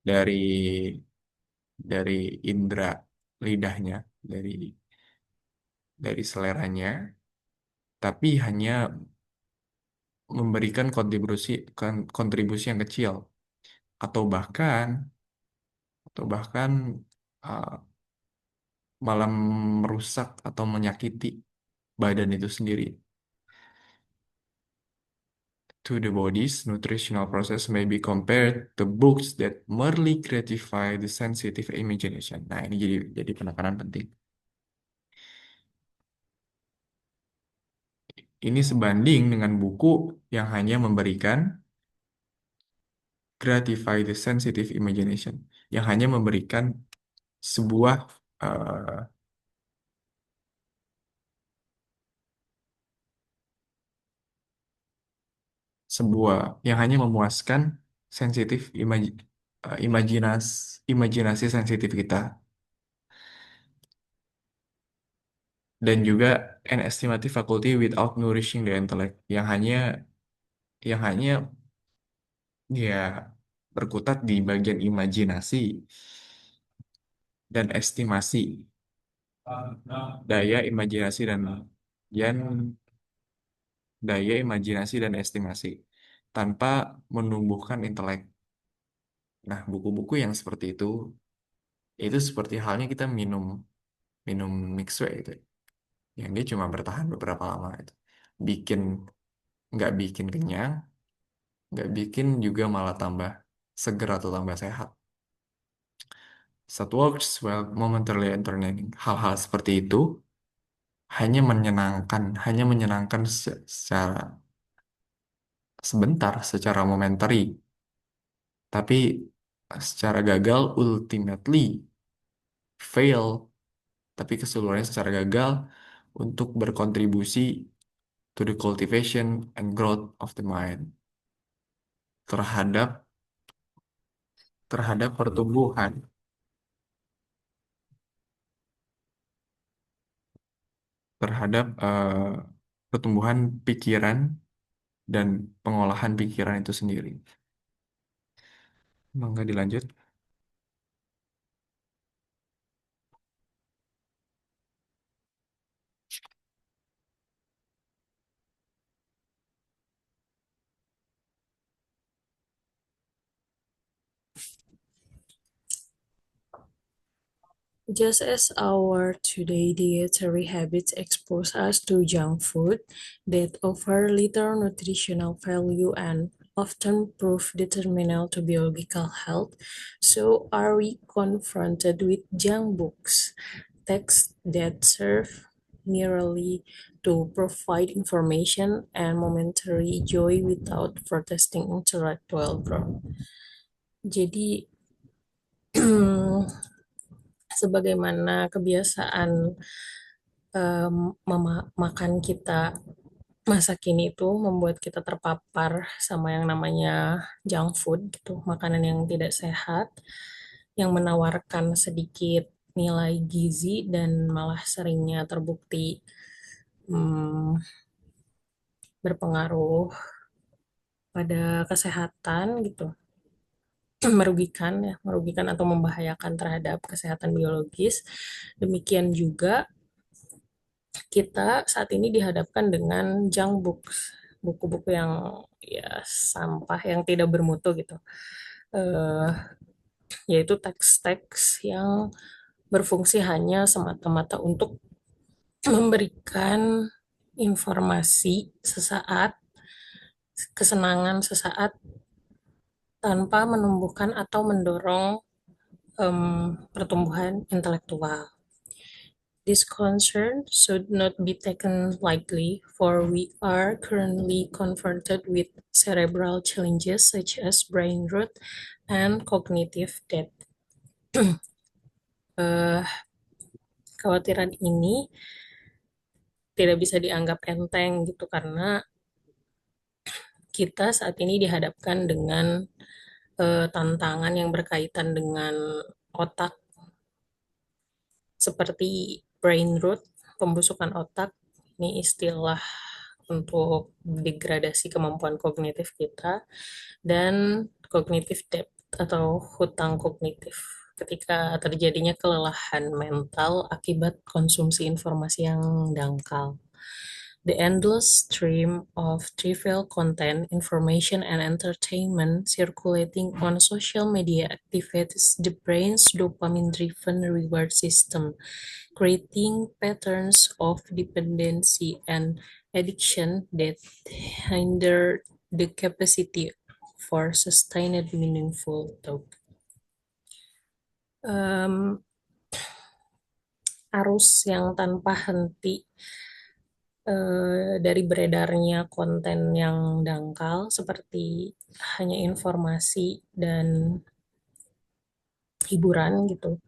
dari dari indera lidahnya, dari seleranya, tapi hanya memberikan kontribusi yang kecil atau bahkan uh, malah merusak atau menyakiti badan itu sendiri. To the body's nutritional process may be compared to books that merely gratify the sensitive imagination. Nah, ini jadi penekanan penting. Ini sebanding dengan buku yang hanya memberikan gratify the sensitive imagination, yang hanya memberikan sebuah eh, sebuah yang hanya memuaskan sensitif imajinasi sensitif kita dan juga an estimative faculty without nourishing the intellect yang hanya ya berkutat di bagian imajinasi dan estimasi daya imajinasi dan daya imajinasi dan estimasi tanpa menumbuhkan intelek. Nah, buku-buku yang seperti itu seperti halnya kita minum minum mixue itu, yang dia cuma bertahan beberapa lama itu, bikin nggak bikin kenyang, nggak bikin juga malah tambah seger atau tambah sehat. That works well momentarily entertaining. Hal-hal seperti itu hanya menyenangkan secara sebentar, secara momentary, tapi secara gagal ultimately fail, tapi keseluruhannya secara gagal untuk berkontribusi to the cultivation and growth of the mind terhadap terhadap pertumbuhan pikiran dan pengolahan pikiran itu sendiri. Mangga dilanjut. Just as our today dietary habits expose us to junk food that offer little nutritional value and often prove detrimental to biological health, so are we confronted with junk books, texts that serve merely to provide information and momentary joy without protesting intellectual growth. Jadi, sebagaimana kebiasaan makan kita masa kini itu membuat kita terpapar sama yang namanya junk food gitu, makanan yang tidak sehat, yang menawarkan sedikit nilai gizi dan malah seringnya terbukti hmm, berpengaruh pada kesehatan gitu, merugikan atau membahayakan terhadap kesehatan biologis. Demikian juga kita saat ini dihadapkan dengan junk books, buku-buku yang ya sampah yang tidak bermutu gitu. Eh, Yaitu teks-teks yang berfungsi hanya semata-mata untuk memberikan informasi sesaat, kesenangan sesaat tanpa menumbuhkan atau mendorong pertumbuhan intelektual. This concern should not be taken lightly, for we are currently confronted with cerebral challenges such as brain rot and cognitive debt. Kekhawatiran ini tidak bisa dianggap enteng gitu, karena kita saat ini dihadapkan dengan tantangan yang berkaitan dengan otak seperti brain rot, pembusukan otak. Ini istilah untuk degradasi kemampuan kognitif kita, dan cognitive debt atau hutang kognitif ketika terjadinya kelelahan mental akibat konsumsi informasi yang dangkal. The endless stream of trivial content, information, and entertainment circulating on social media activates the brain's dopamine-driven reward system, creating patterns of dependency and addiction that hinder the capacity for sustained meaningful thought. Arus yang tanpa henti dari beredarnya konten yang dangkal seperti hanya informasi dan hiburan gitu,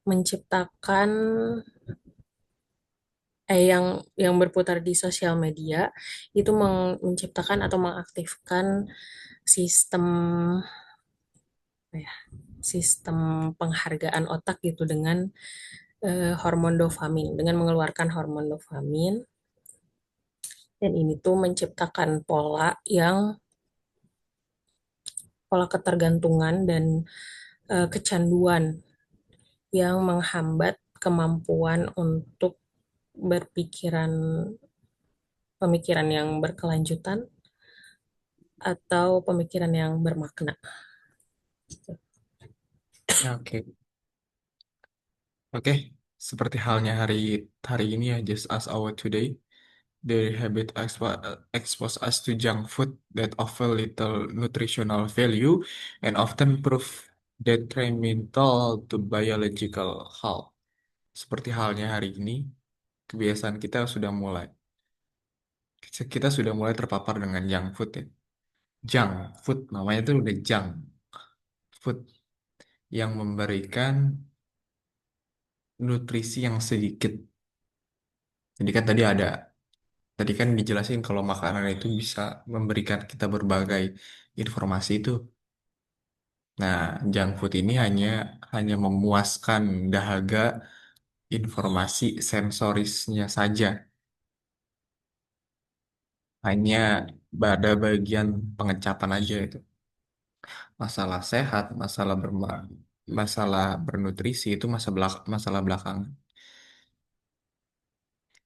menciptakan yang berputar di sosial media itu menciptakan atau mengaktifkan sistem sistem penghargaan otak gitu dengan hormon dopamin, dengan mengeluarkan hormon dopamin. Dan ini tuh menciptakan pola ketergantungan dan kecanduan yang menghambat kemampuan untuk pemikiran yang berkelanjutan atau pemikiran yang bermakna. Ya, oke. Oke, seperti halnya hari hari ini ya, just as our today, the habit expose us to junk food that offer little nutritional value and often prove detrimental to biological health. Seperti halnya hari ini, kebiasaan kita sudah mulai terpapar dengan junk food ya. Junk food, namanya itu udah junk food yang memberikan nutrisi yang sedikit. Jadi kan tadi kan dijelasin kalau makanan itu bisa memberikan kita berbagai informasi itu. Nah, junk food ini hanya memuaskan dahaga informasi sensorisnya saja. Hanya pada bagian pengecapan aja itu. Masalah sehat, masalah bernutrisi itu masalah belakang.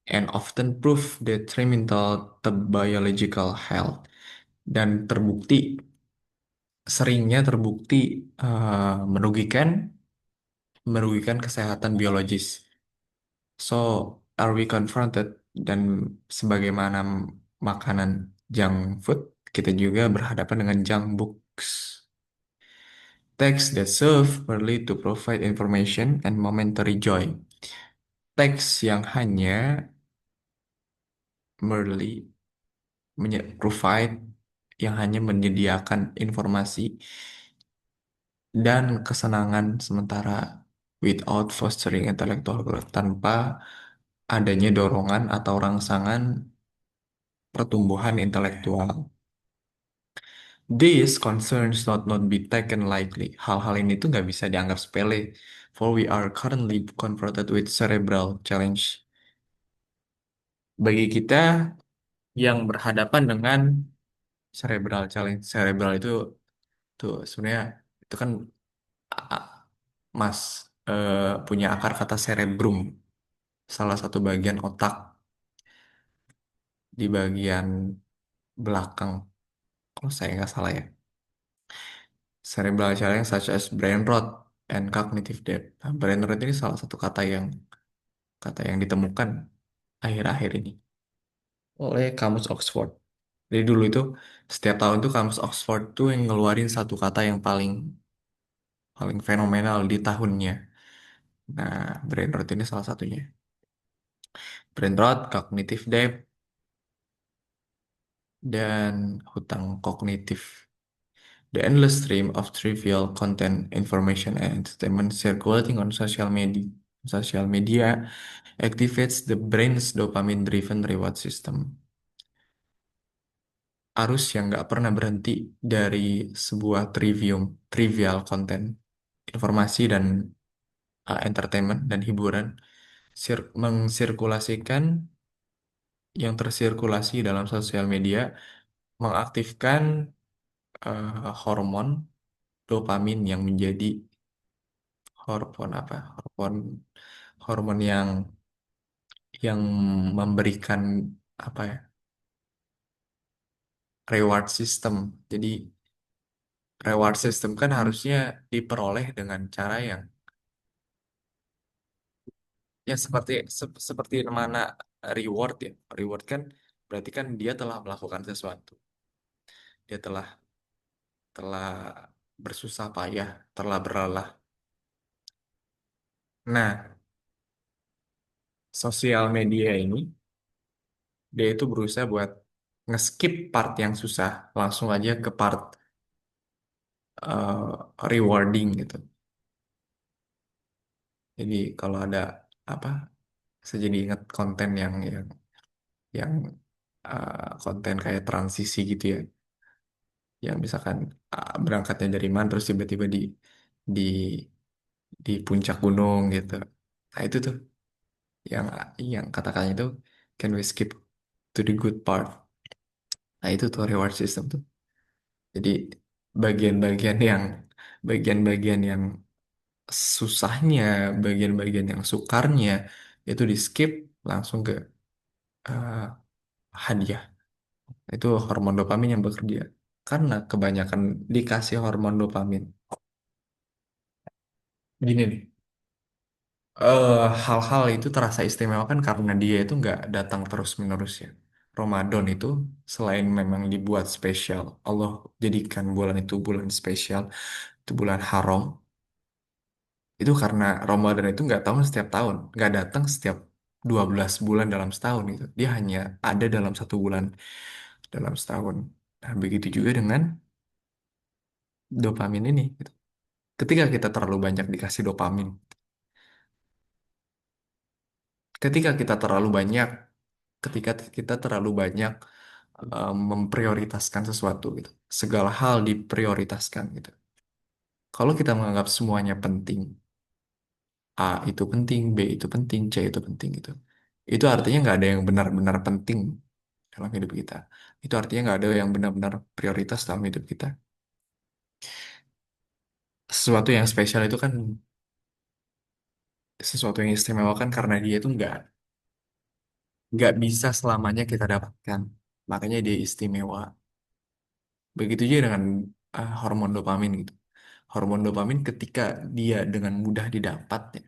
And often prove detrimental to biological health. Dan terbukti seringnya terbukti merugikan merugikan kesehatan biologis. So, are we confronted dan sebagaimana makanan junk food, kita juga berhadapan dengan junk books. Text that serve merely to provide information and momentary joy. Teks yang hanya merely provide, yang hanya menyediakan informasi dan kesenangan sementara without fostering intellectual growth, tanpa adanya dorongan atau rangsangan pertumbuhan intelektual. These concerns not be taken lightly. Hal-hal ini tuh nggak bisa dianggap sepele. For we are currently confronted with cerebral challenge. Bagi kita yang berhadapan dengan cerebral challenge, cerebral itu tuh sebenarnya itu kan a- Mas punya akar kata cerebrum, salah satu bagian otak di bagian belakang, kalau saya nggak salah ya. Cerebral challenge such as brain rot and cognitive debt. Nah, brain rot ini salah satu kata yang ditemukan akhir-akhir ini oleh Kamus Oxford. Jadi dulu itu setiap tahun tuh Kamus Oxford tuh yang ngeluarin satu kata yang paling paling fenomenal di tahunnya. Nah, brain rot ini salah satunya. Brain rot, cognitive debt, dan hutang kognitif. The endless stream of trivial content, information, and entertainment circulating on social media activates the brain's dopamine-driven reward system. Arus yang nggak pernah berhenti dari sebuah trivial content, informasi dan entertainment dan hiburan mengsirkulasikan yang tersirkulasi dalam sosial media mengaktifkan hormon dopamin yang menjadi hormon apa? Hormon yang memberikan apa ya? Reward system. Jadi reward system kan harusnya diperoleh dengan cara yang ya seperti mana reward ya. Reward kan berarti kan dia telah melakukan sesuatu. Dia telah bersusah payah, telah berlelah. Nah, sosial media ini dia itu berusaha buat ngeskip part yang susah, langsung aja ke part rewarding gitu. Jadi kalau ada apa, saya jadi ingat konten yang konten kayak transisi gitu ya, yang misalkan berangkatnya dari mana terus tiba-tiba di di puncak gunung gitu. Nah itu tuh yang yang kata-katanya itu can we skip to the good part. Nah itu tuh reward system tuh. Jadi bagian-bagian yang bagian-bagian yang susahnya, bagian-bagian yang sukarnya itu di skip langsung ke eh, hadiah. Itu hormon dopamin yang bekerja. Karena kebanyakan dikasih hormon dopamin. Gini nih, hal-hal itu terasa istimewa kan karena dia itu nggak datang terus-menerus ya. Ramadan itu selain memang dibuat spesial, Allah jadikan bulan itu bulan spesial, itu bulan haram. Itu karena Ramadan itu nggak tahun setiap tahun, nggak datang setiap 12 bulan dalam setahun itu. Dia hanya ada dalam satu bulan dalam setahun. Nah, begitu juga dengan dopamin ini, gitu. Ketika kita terlalu banyak dikasih dopamin, ketika kita terlalu banyak, ketika kita terlalu banyak memprioritaskan sesuatu gitu, segala hal diprioritaskan gitu. Kalau kita menganggap semuanya penting, A itu penting, B itu penting, C itu penting gitu. Itu artinya nggak ada yang benar-benar penting dalam hidup kita. Itu artinya nggak ada yang benar-benar prioritas dalam hidup kita. Sesuatu yang spesial itu kan sesuatu yang istimewa kan karena dia itu nggak bisa selamanya kita dapatkan. Makanya dia istimewa. Begitu juga dengan hormon dopamin gitu. Hormon dopamin ketika dia dengan mudah didapat, ya,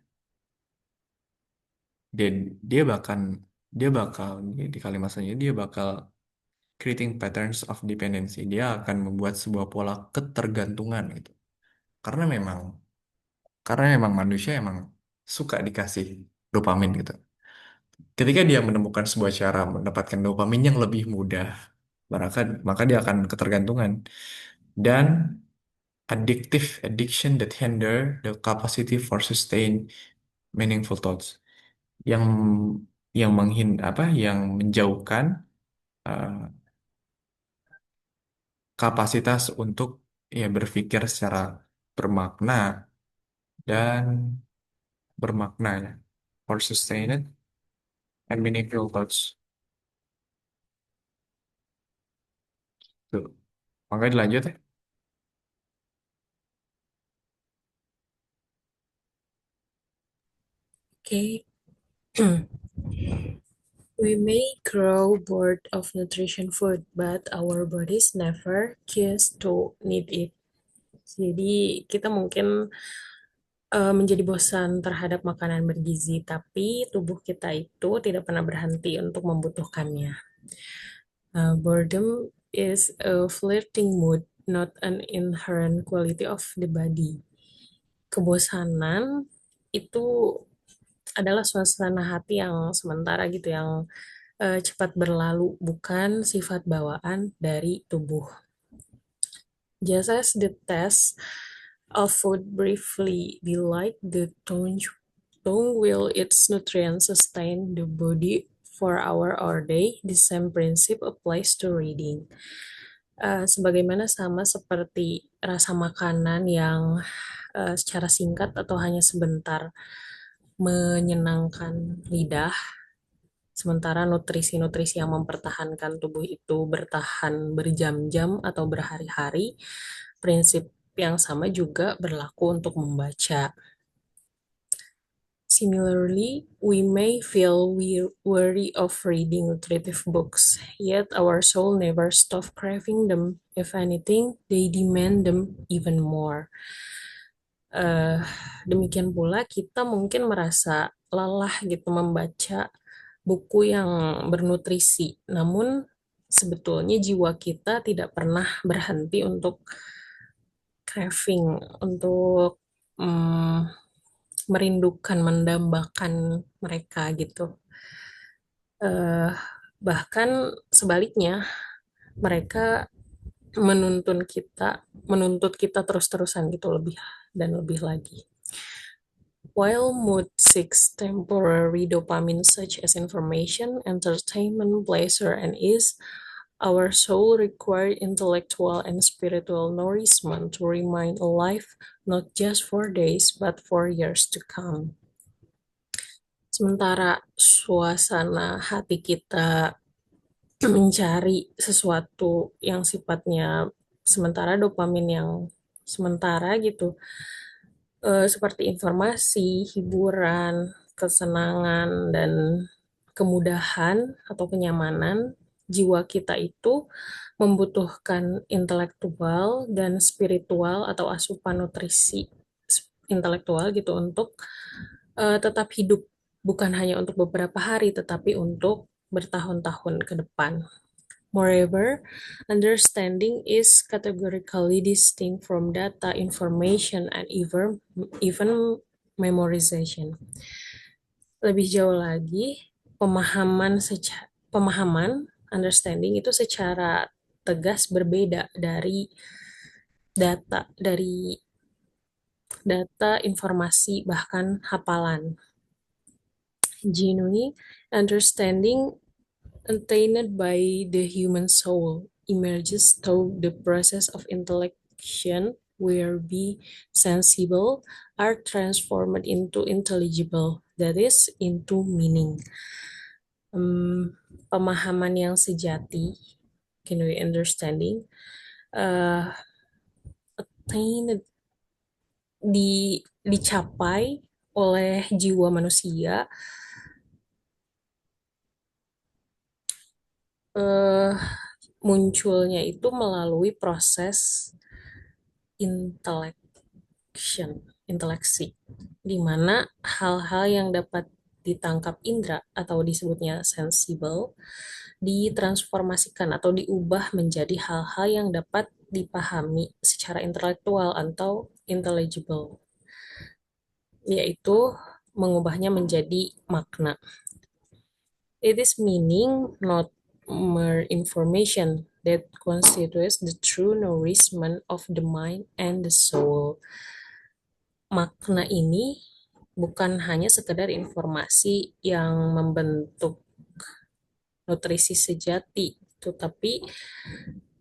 dia dia bakal di kalimat selanjutnya dia bakal creating patterns of dependency. Dia akan membuat sebuah pola ketergantungan gitu. Karena memang karena memang manusia emang suka dikasih dopamin gitu. Ketika dia menemukan sebuah cara mendapatkan dopamin yang lebih mudah, maka dia akan ketergantungan dan addiction that hinder the capacity for sustained meaningful thoughts, yang yang menjauhkan uh, kapasitas untuk ya berpikir secara bermakna dan bermakna, for sustained and meaningful thoughts. Tuh. Makanya dilanjut ya. Oke. We may grow bored of nutrition food, but our bodies never cease to need it. Jadi kita mungkin menjadi bosan terhadap makanan bergizi, tapi tubuh kita itu tidak pernah berhenti untuk membutuhkannya. Boredom is a flirting mood, not an inherent quality of the body. Kebosanan itu adalah suasana hati yang sementara gitu, yang cepat berlalu, bukan sifat bawaan dari tubuh. Just as the taste of food briefly delight the tongue will its nutrients sustain the body for hour or day, the same principle applies to reading. Sebagaimana sama seperti rasa makanan yang secara singkat atau hanya sebentar menyenangkan lidah, sementara nutrisi-nutrisi yang mempertahankan tubuh itu bertahan berjam-jam atau berhari-hari, prinsip yang sama juga berlaku untuk membaca. Similarly, we may feel weary of reading nutritive books, yet our soul never stops craving them. If anything, they demand them even more. Uh, Demikian pula kita mungkin merasa lelah gitu membaca buku yang bernutrisi, namun sebetulnya jiwa kita tidak pernah berhenti untuk craving, untuk mm, merindukan, mendambakan mereka gitu. Eh, Bahkan sebaliknya, mereka menuntut kita terus-terusan gitu, lebih dan lebih lagi. While mood seeks temporary dopamine such as information, entertainment, pleasure, and ease, our soul requires intellectual and spiritual nourishment to remain alive, not just for days, but for years to come. Sementara suasana hati kita mencari sesuatu yang sifatnya sementara, dopamin yang sementara gitu, seperti informasi, hiburan, kesenangan, dan kemudahan atau kenyamanan, jiwa kita itu membutuhkan intelektual dan spiritual atau asupan nutrisi intelektual gitu untuk tetap hidup, bukan hanya untuk beberapa hari, tetapi untuk bertahun-tahun ke depan. Moreover, understanding is categorically distinct from data, information, and even memorization. Lebih jauh lagi, pemahaman understanding itu secara tegas berbeda dari data, informasi, bahkan hafalan. Genuine understanding attained by the human soul emerges through the process of intellection, where be sensible are transformed into intelligible, that is, into meaning. Pemahaman yang sejati, genuine understanding, attained dicapai oleh jiwa manusia munculnya itu melalui proses inteleksi, di mana hal-hal yang dapat ditangkap indera atau disebutnya sensible ditransformasikan atau diubah menjadi hal-hal yang dapat dipahami secara intelektual atau intelligible, yaitu mengubahnya menjadi makna. It is meaning, not mere information, that constitutes the true nourishment of the mind and the soul. Makna ini bukan hanya sekedar informasi yang membentuk nutrisi sejati, tetapi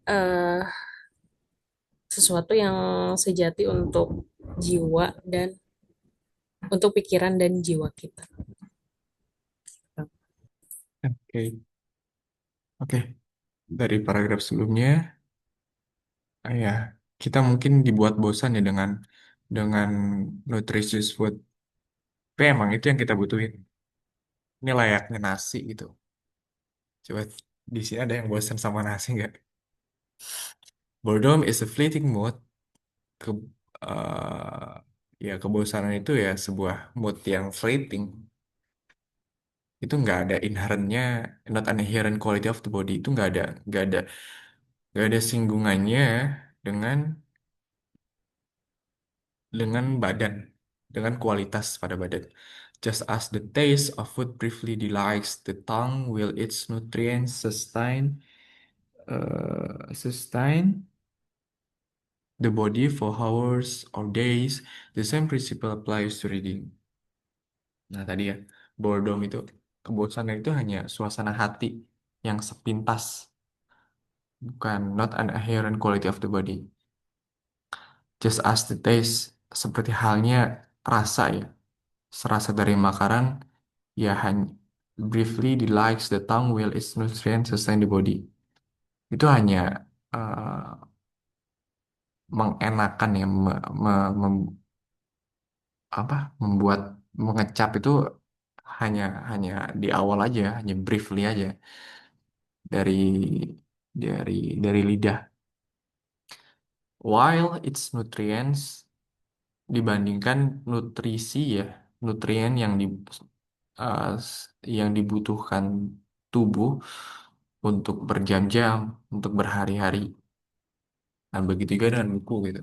uh, sesuatu yang sejati untuk jiwa dan untuk pikiran dan jiwa kita. Oke, oke. Dari paragraf sebelumnya, ya kita mungkin dibuat bosan ya dengan nutritious food. Tapi emang itu yang kita butuhin. Ini layaknya nasi gitu. Coba di sini ada yang bosan sama nasi nggak? Boredom is a fleeting mood. Ke, ya kebosanan itu ya sebuah mood yang fleeting. Itu nggak ada inherentnya, not an inherent quality of the body. Itu nggak ada singgungannya dengan badan, dengan kualitas pada badan. Just as the taste of food briefly delights the tongue, will its nutrients sustain the body for hours or days. The same principle applies to reading. Nah tadi ya, boredom itu, kebosanan itu hanya suasana hati yang sepintas, bukan not an inherent quality of the body. Just as the taste, seperti halnya rasa ya, serasa dari makanan, ya hanya briefly delights the tongue will its nutrients sustain the body. Itu hanya mengenakan ya, apa membuat mengecap itu hanya hanya di awal aja, hanya briefly aja dari dari lidah. While its nutrients, dibandingkan nutrisi ya, nutrien uh, yang dibutuhkan tubuh untuk berjam-jam, untuk berhari-hari. Dan begitu juga dengan buku gitu.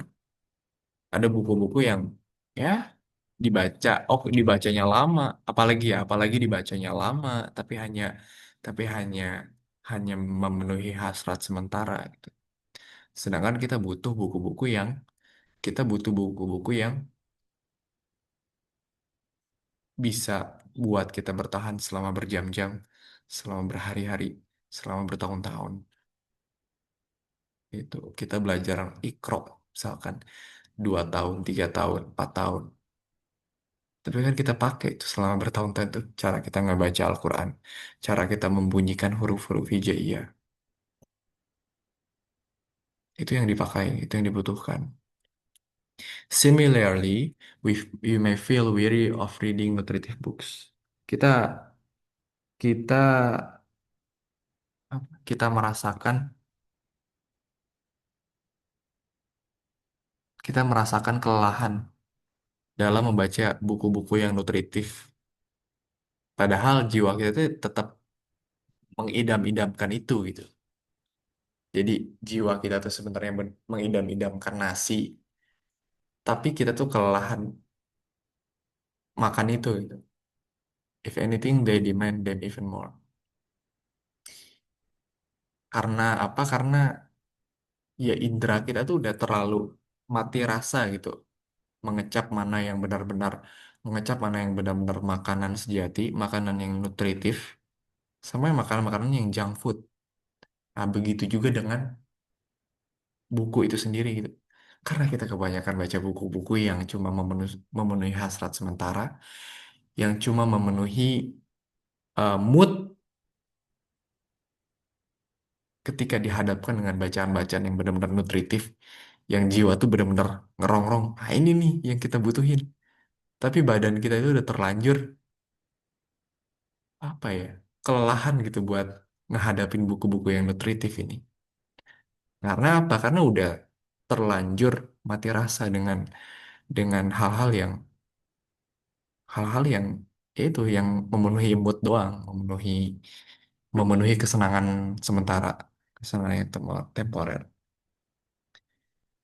Ada buku-buku yang ya dibaca, oh dibacanya lama, apalagi dibacanya lama, tapi hanya memenuhi hasrat sementara gitu. Sedangkan kita butuh buku-buku yang bisa buat kita bertahan selama berjam-jam, selama berhari-hari, selama bertahun-tahun. Itu kita belajar ikro, misalkan 2 tahun, 3 tahun, 4 tahun. Tapi kan kita pakai itu selama bertahun-tahun itu cara kita ngebaca Al-Quran, cara kita membunyikan huruf-huruf hijaiyah. Itu yang dipakai, itu yang dibutuhkan. Similarly, we may feel weary of reading nutritive books. Kita kita kita merasakan kelelahan dalam membaca buku-buku yang nutritif. Padahal jiwa kita tuh tetap mengidam-idamkan itu gitu. Jadi jiwa kita tuh sebenarnya mengidam-idamkan nasi, tapi kita tuh kelelahan makan itu gitu. If anything, they demand them even more. Karena apa? Karena ya indera kita tuh udah terlalu mati rasa gitu. Mengecap mana yang benar-benar, mengecap mana yang benar-benar makanan sejati, makanan yang nutritif, sama yang makanan-makanan yang junk food. Nah, begitu juga dengan buku itu sendiri gitu. Karena kita kebanyakan baca buku-buku yang cuma memenuhi hasrat sementara, yang cuma memenuhi mood ketika dihadapkan dengan bacaan-bacaan yang benar-benar nutritif, yang jiwa tuh benar-benar ngerongrong. Nah, ini nih yang kita butuhin. Tapi badan kita itu udah terlanjur apa ya? Kelelahan gitu buat ngehadapin buku-buku yang nutritif ini. Karena apa? Karena udah terlanjur mati rasa dengan hal-hal yang ya itu yang memenuhi mood doang, memenuhi kesenangan sementara, kesenangan yang temporer.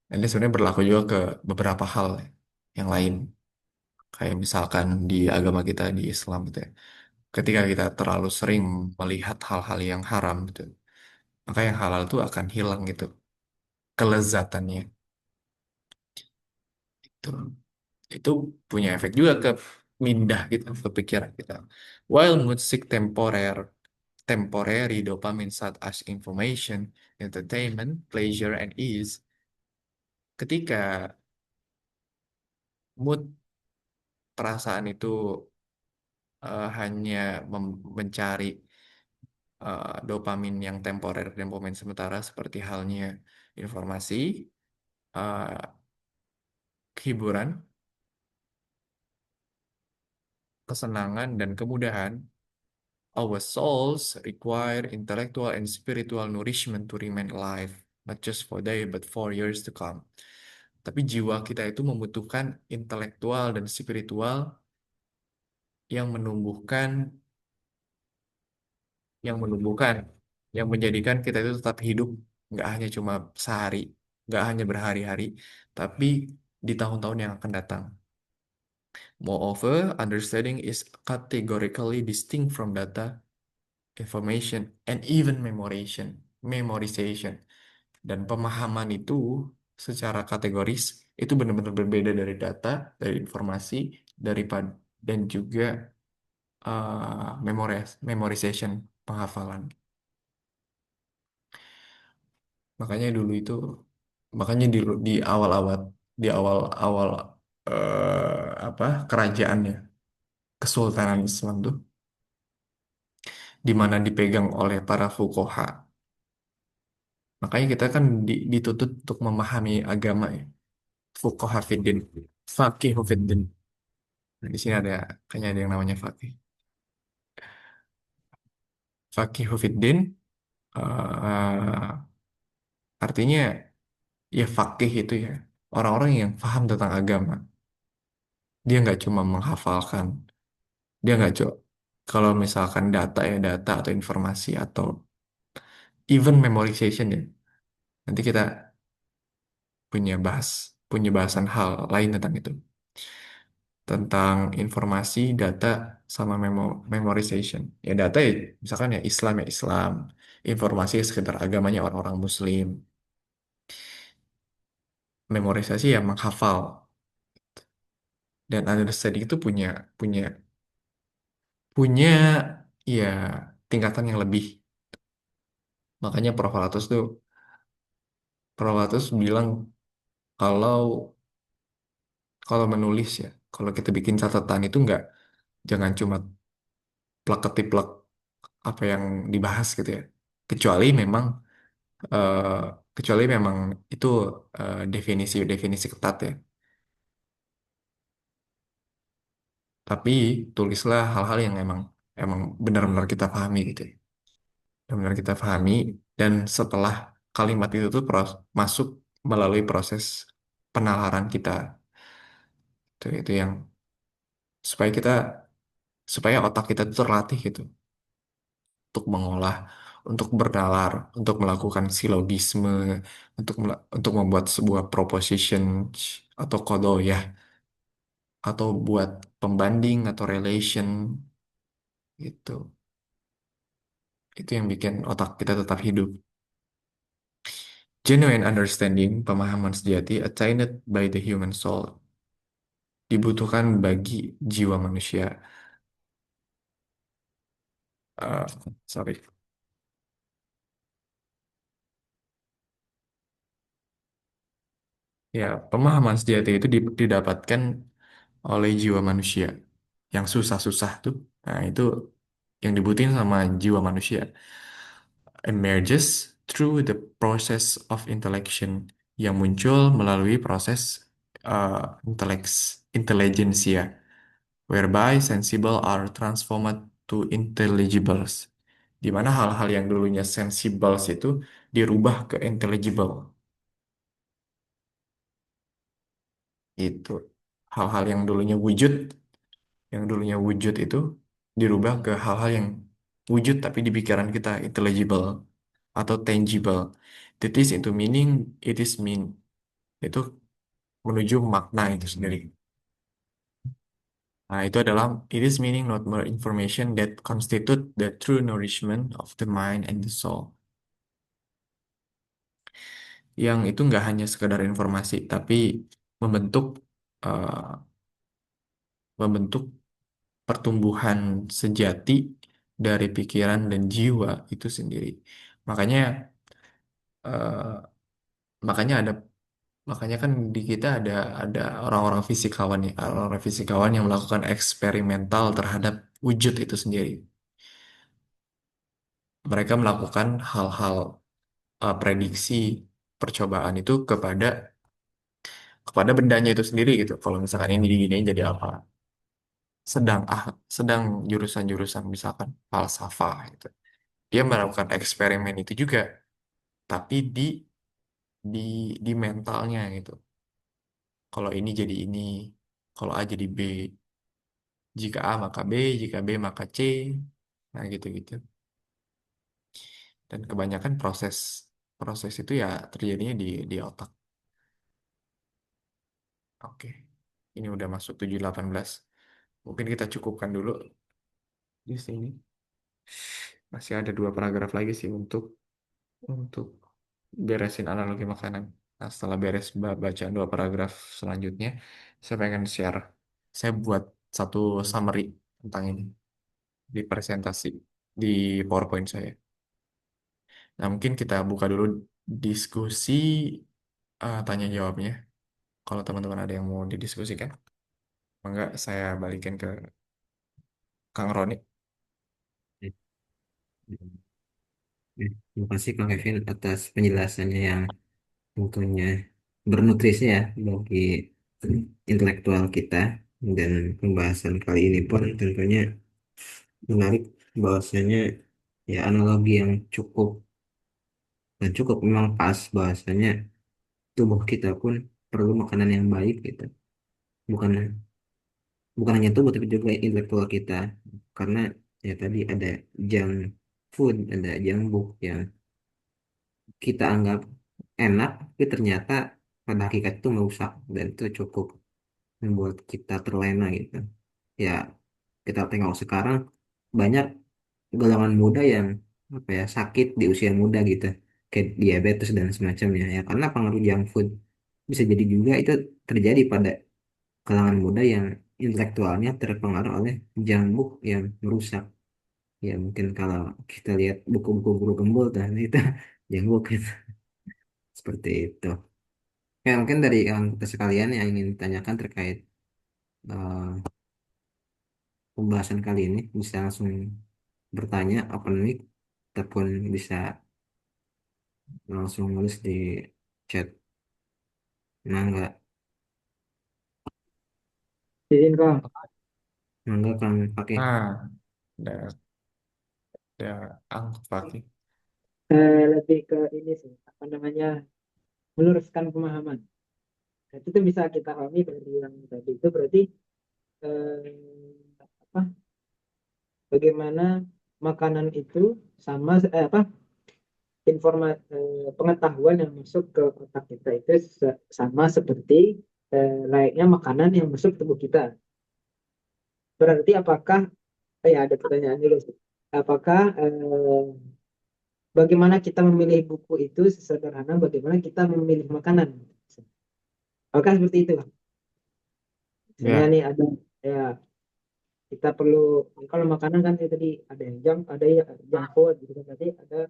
Dan ini sebenarnya berlaku juga ke beberapa hal yang lain. Kayak misalkan di agama kita di Islam gitu ya. Ketika kita terlalu sering melihat hal-hal yang haram gitu, maka yang halal itu akan hilang gitu kelezatannya. Itu itu punya efek juga ke mindah gitu, ke pikiran kita. While mood seek temporary dopamine such as information, entertainment, pleasure, and ease. Ketika mood perasaan itu hanya mencari dopamin yang temporer, dopamin sementara seperti halnya informasi, uh, hiburan, kesenangan, dan kemudahan. Our souls require intellectual and spiritual nourishment to remain alive, not just for day, but for years to come. Tapi jiwa kita itu membutuhkan intelektual dan spiritual yang yang menumbuhkan, yang menjadikan kita itu tetap hidup, nggak hanya cuma sehari, nggak hanya berhari-hari, tapi di tahun-tahun yang akan datang. Moreover, understanding is categorically distinct from data, information, and even memorization. Dan pemahaman itu secara kategoris itu benar-benar berbeda dari data, dari informasi, dan juga memorization, penghafalan. Makanya dulu itu, makanya di awal-awal apa kerajaannya, Kesultanan Islam tuh, di mana dipegang oleh para fuqaha. Makanya kita kan dituntut untuk memahami agama ya. Fuqaha fiddin, faqihu fiddin. Nah, di sini ada kayaknya ada yang namanya faqih. Faqihu fiddin artinya ya faqih itu ya orang-orang yang paham tentang agama. Dia nggak cuma menghafalkan, dia nggak cuma kalau misalkan data ya data atau informasi atau even memorization ya. Nanti kita punya bahasan hal lain tentang itu. Tentang informasi, data, sama memorization. Ya data ya, misalkan ya Islam, informasi ya sekitar agamanya orang-orang Muslim, memorisasi ya menghafal, dan understanding itu punya punya punya ya tingkatan yang lebih. Makanya Prof. Latus bilang kalau kalau menulis ya, kalau kita bikin catatan itu jangan cuma plek ketiplek apa yang dibahas gitu ya. Kecuali memang eh, kecuali memang itu definisi ketat ya. Tapi tulislah hal-hal yang emang emang benar-benar kita pahami gitu ya. Benar-benar kita pahami dan setelah kalimat itu tuh masuk melalui proses penalaran kita. Itu yang supaya kita supaya otak kita itu terlatih gitu untuk mengolah, untuk bernalar, untuk melakukan silogisme, untuk membuat sebuah proposition atau kodoyah atau buat pembanding atau relation gitu. Itu yang bikin otak kita tetap hidup. Genuine understanding, pemahaman sejati, attained by the human soul, dibutuhkan bagi jiwa manusia. Eh, sorry. Ya, pemahaman sejati itu didapatkan oleh jiwa manusia. Yang susah-susah tuh, nah itu yang dibutuhin sama jiwa manusia. Emerges through the process of intellection, yang muncul melalui proses intelligentsia, whereby sensible are transformed to intelligibles, di mana hal-hal yang dulunya sensibles itu dirubah ke intelligible. Itu hal-hal yang dulunya wujud itu dirubah ke hal-hal yang wujud tapi di pikiran kita intelligible atau tangible. It is into meaning, it is mean. Itu menuju makna itu sendiri. Nah, itu adalah it is meaning not more information that constitute the true nourishment of the mind and the soul. Yang itu nggak hanya sekedar informasi, tapi membentuk eh, membentuk pertumbuhan sejati dari pikiran dan jiwa itu sendiri. Makanya eh, makanya ada makanya kan di kita ada orang-orang fisikawan nih, orang-orang fisikawan yang melakukan eksperimental terhadap wujud itu sendiri. Mereka melakukan hal-hal prediksi percobaan itu kepada bendanya itu sendiri gitu. Kalau misalkan ini diginiin jadi apa? Sedang sedang jurusan-jurusan misalkan falsafah itu. Dia melakukan eksperimen itu juga, tapi di di mentalnya gitu. Kalau ini jadi ini, kalau A jadi B, jika A maka B, jika B maka C, nah gitu-gitu. Dan kebanyakan proses proses itu ya terjadinya di otak. Oke, ini udah masuk 7.18. Mungkin kita cukupkan dulu di sini. Masih ada dua paragraf lagi sih untuk beresin analogi makanan. Nah, setelah beres baca dua paragraf selanjutnya, saya pengen share. Saya buat satu summary tentang ini di presentasi di PowerPoint saya. Nah, mungkin kita buka dulu diskusi tanya jawabnya. Kalau teman-teman ada yang mau didiskusikan, enggak saya balikin ke Kang Roni. Terima kasih Kang Kevin atas penjelasannya yang tentunya bernutrisi ya bagi intelektual kita, dan pembahasan kali ini pun tentunya menarik bahwasanya ya analogi yang cukup dan cukup memang pas bahwasanya tubuh kita pun perlu makanan yang baik gitu, bukan bukan hanya tubuh tapi juga intelektual kita, karena ya tadi ada junk food, ada junk book yang kita anggap enak tapi ternyata pada hakikat itu merusak, dan itu cukup membuat kita terlena gitu ya. Kita tengok sekarang banyak golongan muda yang apa ya sakit di usia muda gitu, kayak diabetes dan semacamnya ya karena pengaruh junk food. Bisa jadi juga itu terjadi pada kalangan muda yang intelektualnya terpengaruh oleh junk food yang merusak. Ya mungkin kalau kita lihat buku-buku guru gembul dan itu junk food gitu. Seperti itu. Ya mungkin dari yang kita sekalian yang ingin ditanyakan terkait eh, pembahasan kali ini bisa langsung bertanya open mic ataupun bisa langsung nulis di chat. Mangga, Izin Kang, mangga kang pakai. Nah, udah, udah angkat pakai. lebih ke ini sih, apa namanya, meluruskan pemahaman. Nah, itu tuh bisa kita pahami dari yang tadi itu berarti apa, bagaimana makanan itu sama apa pengetahuan yang masuk ke otak kita itu sama seperti layaknya makanan yang masuk ke tubuh kita. Berarti apakah ya ada pertanyaan dulu sih. Apakah bagaimana kita memilih buku itu sesederhana bagaimana kita memilih makanan? Apakah seperti itu? Misalnya Ya, nih ada ya kita perlu kalau makanan kan ya tadi ada yang junk, ada yang junk food gitu kan tadi ada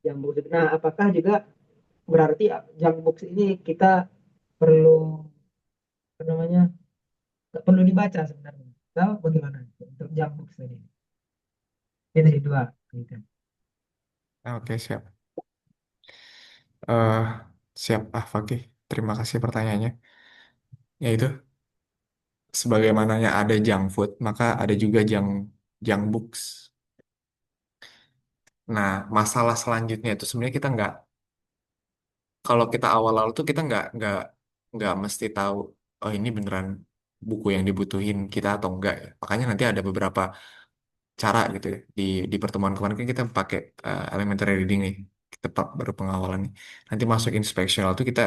junk box. Nah, apakah juga berarti junk box ini kita perlu apa namanya nggak perlu dibaca sebenarnya? Atau bagaimana untuk junk box tadi? Itu sih dua. Gitu. oke siap. eh Siap, Fakih. Terima kasih pertanyaannya. Yaitu, sebagaimananya ada junk food, maka ada juga junk books. Nah, masalah selanjutnya itu sebenarnya kita nggak, kalau kita awal-awal tuh kita nggak mesti tahu. oh ini beneran buku yang dibutuhin kita atau enggak ya. Makanya nanti ada beberapa cara gitu ya. Di pertemuan kemarin kan kita pakai elementary reading nih. Kita baru pengawalan nih. Nanti masuk inspectional tuh kita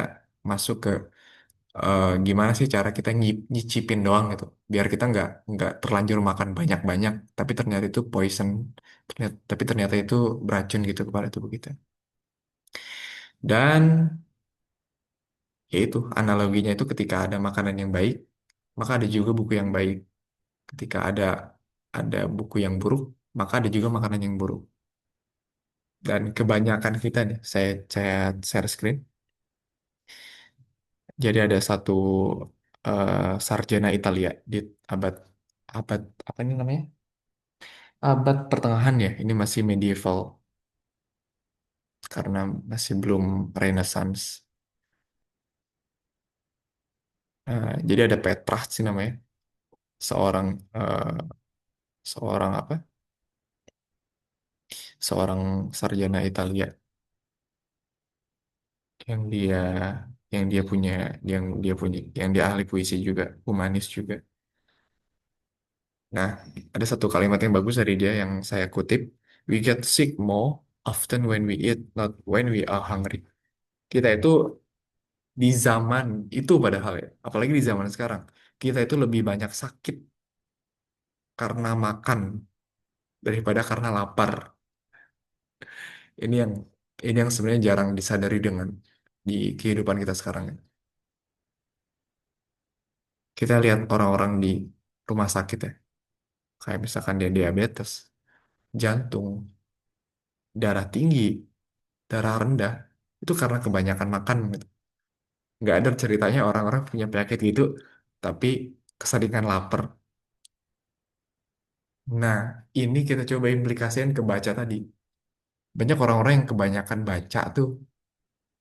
masuk ke gimana sih cara kita nyicipin doang gitu. Biar kita nggak terlanjur makan banyak-banyak, tapi ternyata itu poison. Tapi ternyata itu beracun gitu kepada tubuh kita. Dan yaitu analoginya itu ketika ada makanan yang baik, maka ada juga buku yang baik. Ketika ada buku yang buruk, maka ada juga makanan yang buruk. Dan kebanyakan kita nih, saya share screen. Jadi ada satu sarjana Italia di abad abad apa ini namanya? Abad pertengahan ya. Ini masih medieval karena masih belum Renaissance. Jadi ada Petrarch sih namanya, seorang eh, seorang apa? Seorang sarjana Italia yang dia yang dia ahli puisi juga, humanis juga. Nah, ada satu kalimat yang bagus dari dia yang saya kutip, "We get sick more often when we eat, not when we are hungry." Kita itu di zaman itu padahal ya, apalagi di zaman sekarang, kita itu lebih banyak sakit karena makan daripada karena lapar. Ini yang ini yang sebenarnya jarang disadari dengan di kehidupan kita sekarang. Kita lihat orang-orang di rumah sakit ya, kayak misalkan dia diabetes, jantung, darah tinggi, darah rendah, itu karena kebanyakan makan gitu. Nggak ada ceritanya orang-orang punya penyakit gitu, tapi keseringan lapar. Nah, ini kita coba implikasikan ke baca tadi. Banyak orang-orang yang kebanyakan baca tuh,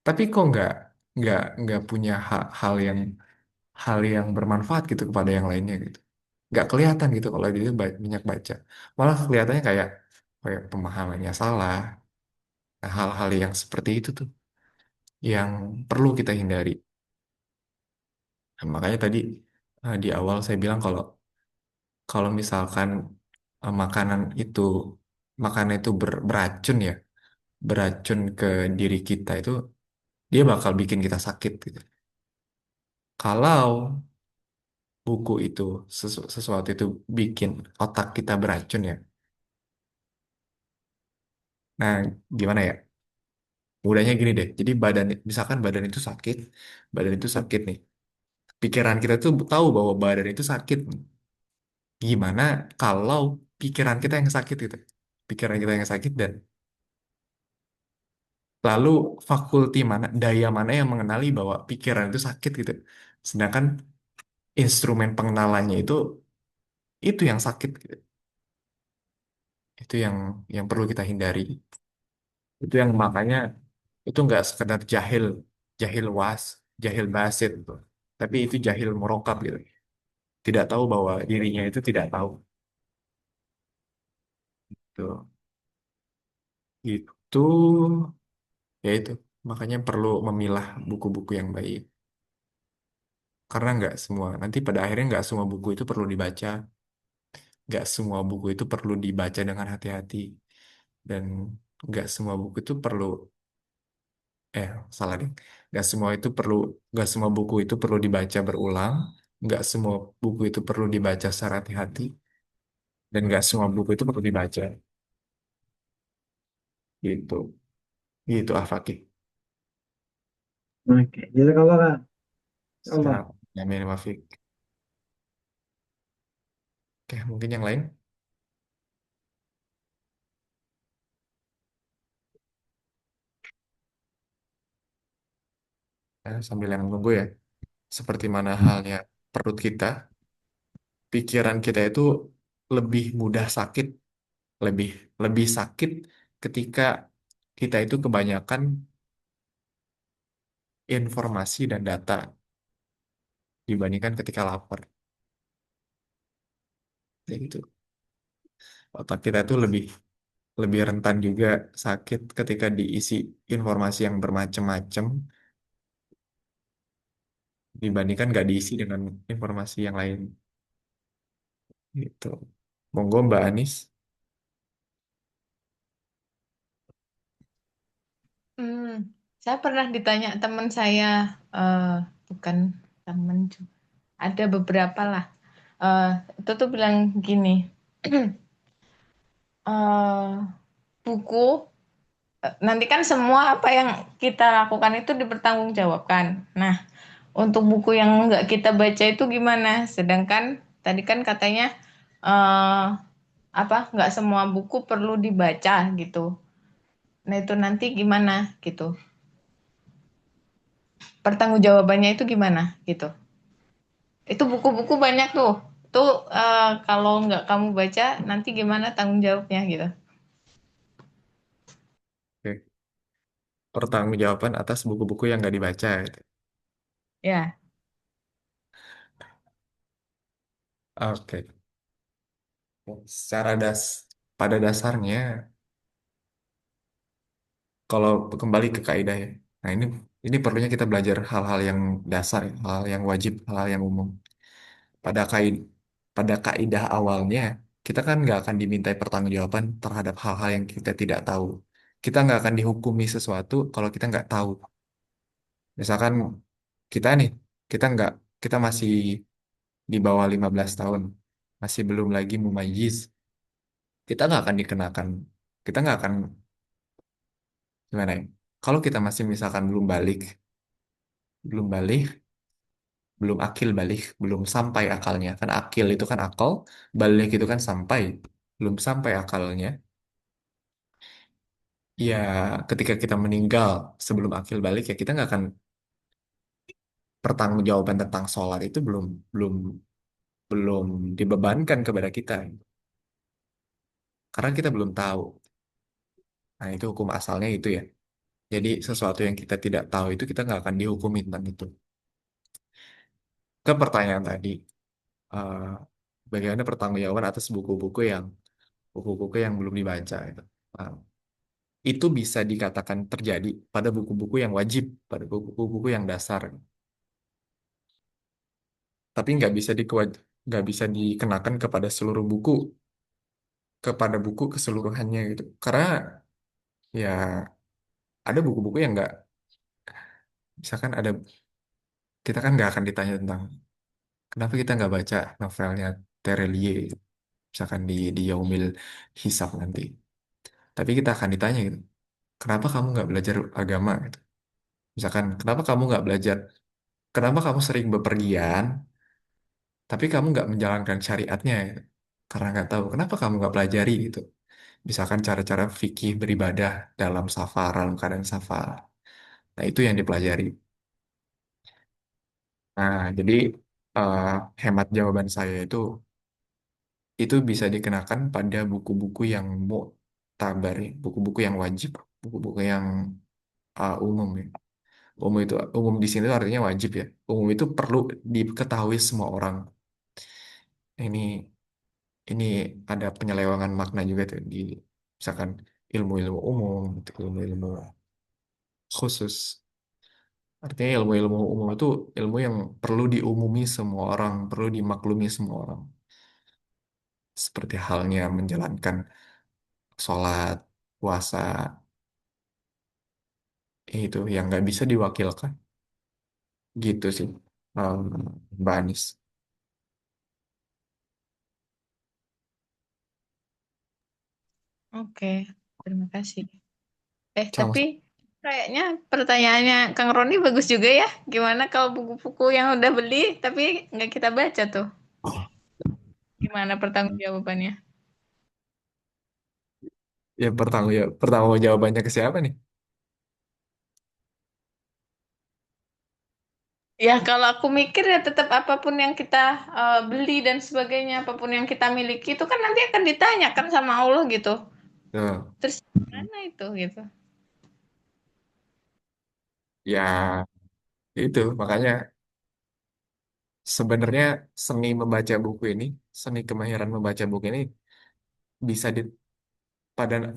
tapi kok nggak punya hal yang bermanfaat gitu kepada yang lainnya gitu. Nggak kelihatan gitu kalau dia banyak baca. Malah kelihatannya kayak pemahamannya salah. Nah, hal-hal yang seperti itu tuh yang perlu kita hindari. Nah, makanya tadi di awal saya bilang kalau kalau misalkan eh, makanan itu makanan itu beracun ya, beracun ke diri kita itu dia bakal bikin kita sakit gitu. Kalau buku itu sesuatu itu bikin otak kita beracun ya. Nah, gimana ya? Mudahnya gini deh. Jadi misalkan badan itu sakit nih. Pikiran kita tuh tahu bahwa badan itu sakit. Gimana kalau pikiran kita yang sakit gitu? Pikiran kita yang sakit dan lalu fakulti mana, daya mana yang mengenali bahwa pikiran itu sakit gitu. Sedangkan instrumen pengenalannya itu yang sakit gitu. Itu yang perlu kita hindari. Itu yang makanya itu nggak sekedar jahil, jahil was, jahil basit gitu. Tapi itu jahil murokap gitu. Tidak tahu bahwa dirinya itu tidak tahu. Tuh. Itu ya itu. Makanya perlu memilah buku-buku yang baik. Karena nggak semua, nanti pada akhirnya nggak semua buku itu perlu dibaca. Nggak semua buku itu perlu dibaca dengan hati-hati. Dan nggak semua buku itu perlu, salah deh. Nggak semua itu perlu, nggak semua buku itu perlu dibaca berulang. Nggak semua buku itu perlu dibaca secara hati-hati. Dan nggak semua buku itu perlu dibaca. Gitu. Gitu, Afaki. Oke, jazakallah Kak. Allah. Siap. Amin, Wafik. Oke, mungkin yang lain. Sambil yang nunggu ya. Seperti mana halnya perut kita, pikiran kita itu lebih mudah sakit, lebih lebih sakit ketika kita itu kebanyakan informasi dan data dibandingkan ketika lapar. Kayak gitu. Otak kita itu lebih lebih rentan juga sakit ketika diisi informasi yang bermacam-macam dibandingkan nggak diisi dengan informasi yang lain gitu. Monggo Mbak Anis. Hmm, saya pernah ditanya teman saya, eh bukan teman, ada beberapa lah. Eh itu tuh bilang gini, eh buku nanti kan semua apa yang kita lakukan itu dipertanggungjawabkan. Nah, untuk buku yang nggak kita baca itu gimana? Sedangkan tadi kan katanya eh apa nggak semua buku perlu dibaca gitu. Nah, itu nanti gimana gitu? Pertanggungjawabannya itu gimana gitu? Itu buku-buku banyak tuh. Tuh kalau nggak kamu baca, nanti gimana tanggung jawabnya gitu. Oke. Pertanggungjawaban atas buku-buku yang nggak dibaca gitu. Ya, Oke. Secara pada dasarnya, kalau kembali ke kaidah ya. Nah, ini perlunya kita belajar hal-hal yang dasar, ya, hal yang wajib, hal yang umum. Pada kaid pada kaidah awalnya, kita kan nggak akan dimintai pertanggungjawaban terhadap hal-hal yang kita tidak tahu. Kita nggak akan dihukumi sesuatu kalau kita nggak tahu. Misalkan kita nih, kita nggak, kita masih di bawah 15 tahun, masih belum lagi mumayyiz, kita nggak akan dikenakan, kita nggak akan, gimana ya? Kalau kita masih misalkan belum balik, belum akil balik, belum sampai akalnya. Kan akil itu kan akal, balik itu kan sampai, belum sampai akalnya. Ya, ketika kita meninggal sebelum akil balik ya kita nggak akan, pertanggungjawaban tentang sholat itu belum belum belum dibebankan kepada kita karena kita belum tahu. Nah, itu hukum asalnya itu ya. Jadi sesuatu yang kita tidak tahu itu kita nggak akan dihukumi tentang itu. Ke pertanyaan tadi, eh, bagaimana pertanggungjawaban atas buku-buku yang belum dibaca itu. Nah, itu bisa dikatakan terjadi pada buku-buku yang wajib, pada buku-buku yang dasar. Tapi nggak bisa dikenakan kepada seluruh buku, kepada buku keseluruhannya gitu. Karena ya ada buku-buku yang nggak, misalkan ada, kita kan nggak akan ditanya tentang kenapa kita nggak baca novelnya Terelie, misalkan di Yaumil Hisab nanti. Tapi kita akan ditanya gitu, kenapa kamu nggak belajar agama gitu. Misalkan, kenapa kamu sering bepergian, tapi kamu nggak menjalankan syariatnya gitu. Karena nggak tahu, kenapa kamu nggak pelajari gitu. Misalkan cara-cara fikih beribadah dalam keadaan safar. Nah, itu yang dipelajari. Nah, jadi eh, hemat jawaban saya itu bisa dikenakan pada buku-buku yang muktabar, ya, buku-buku yang wajib, buku-buku yang umum ya. Umum di sini itu artinya wajib ya. Umum itu perlu diketahui semua orang. Ini ini ada penyelewengan makna juga tuh di misalkan ilmu-ilmu umum, gitu, ilmu-ilmu khusus. Artinya ilmu-ilmu umum itu ilmu yang perlu diumumi semua orang, perlu dimaklumi semua orang. Seperti halnya menjalankan sholat, puasa, itu yang nggak bisa diwakilkan. Gitu sih, um, Mbak Anis. oke. Terima kasih. Tapi Sama. kayaknya pertanyaannya Kang Roni bagus juga ya. Gimana kalau buku-buku yang udah beli tapi nggak kita baca tuh? Gimana pertanggungjawabannya? Ya pertanggung jawabannya ke siapa nih? Ya kalau aku mikir ya tetap apapun yang kita beli dan sebagainya, apapun yang kita miliki itu kan nanti akan ditanyakan sama Allah gitu. Tuh. Terus mana itu gitu? Ya itu makanya sebenarnya seni membaca buku ini, seni kemahiran membaca buku ini bisa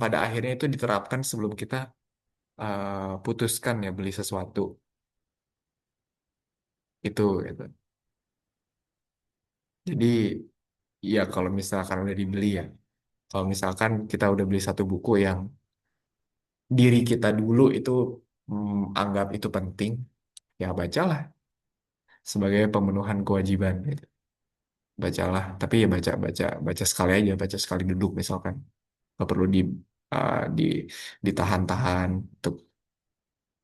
pada akhirnya itu diterapkan sebelum kita putuskan ya beli sesuatu. itu gitu. Jadi ya kalau misalkan udah dibeli ya, kalau misalkan kita udah beli satu buku yang diri kita dulu itu anggap itu penting, ya bacalah sebagai pemenuhan kewajiban gitu. Bacalah, tapi ya baca baca baca sekali aja, baca sekali duduk misalkan. Nggak perlu di ditahan-tahan untuk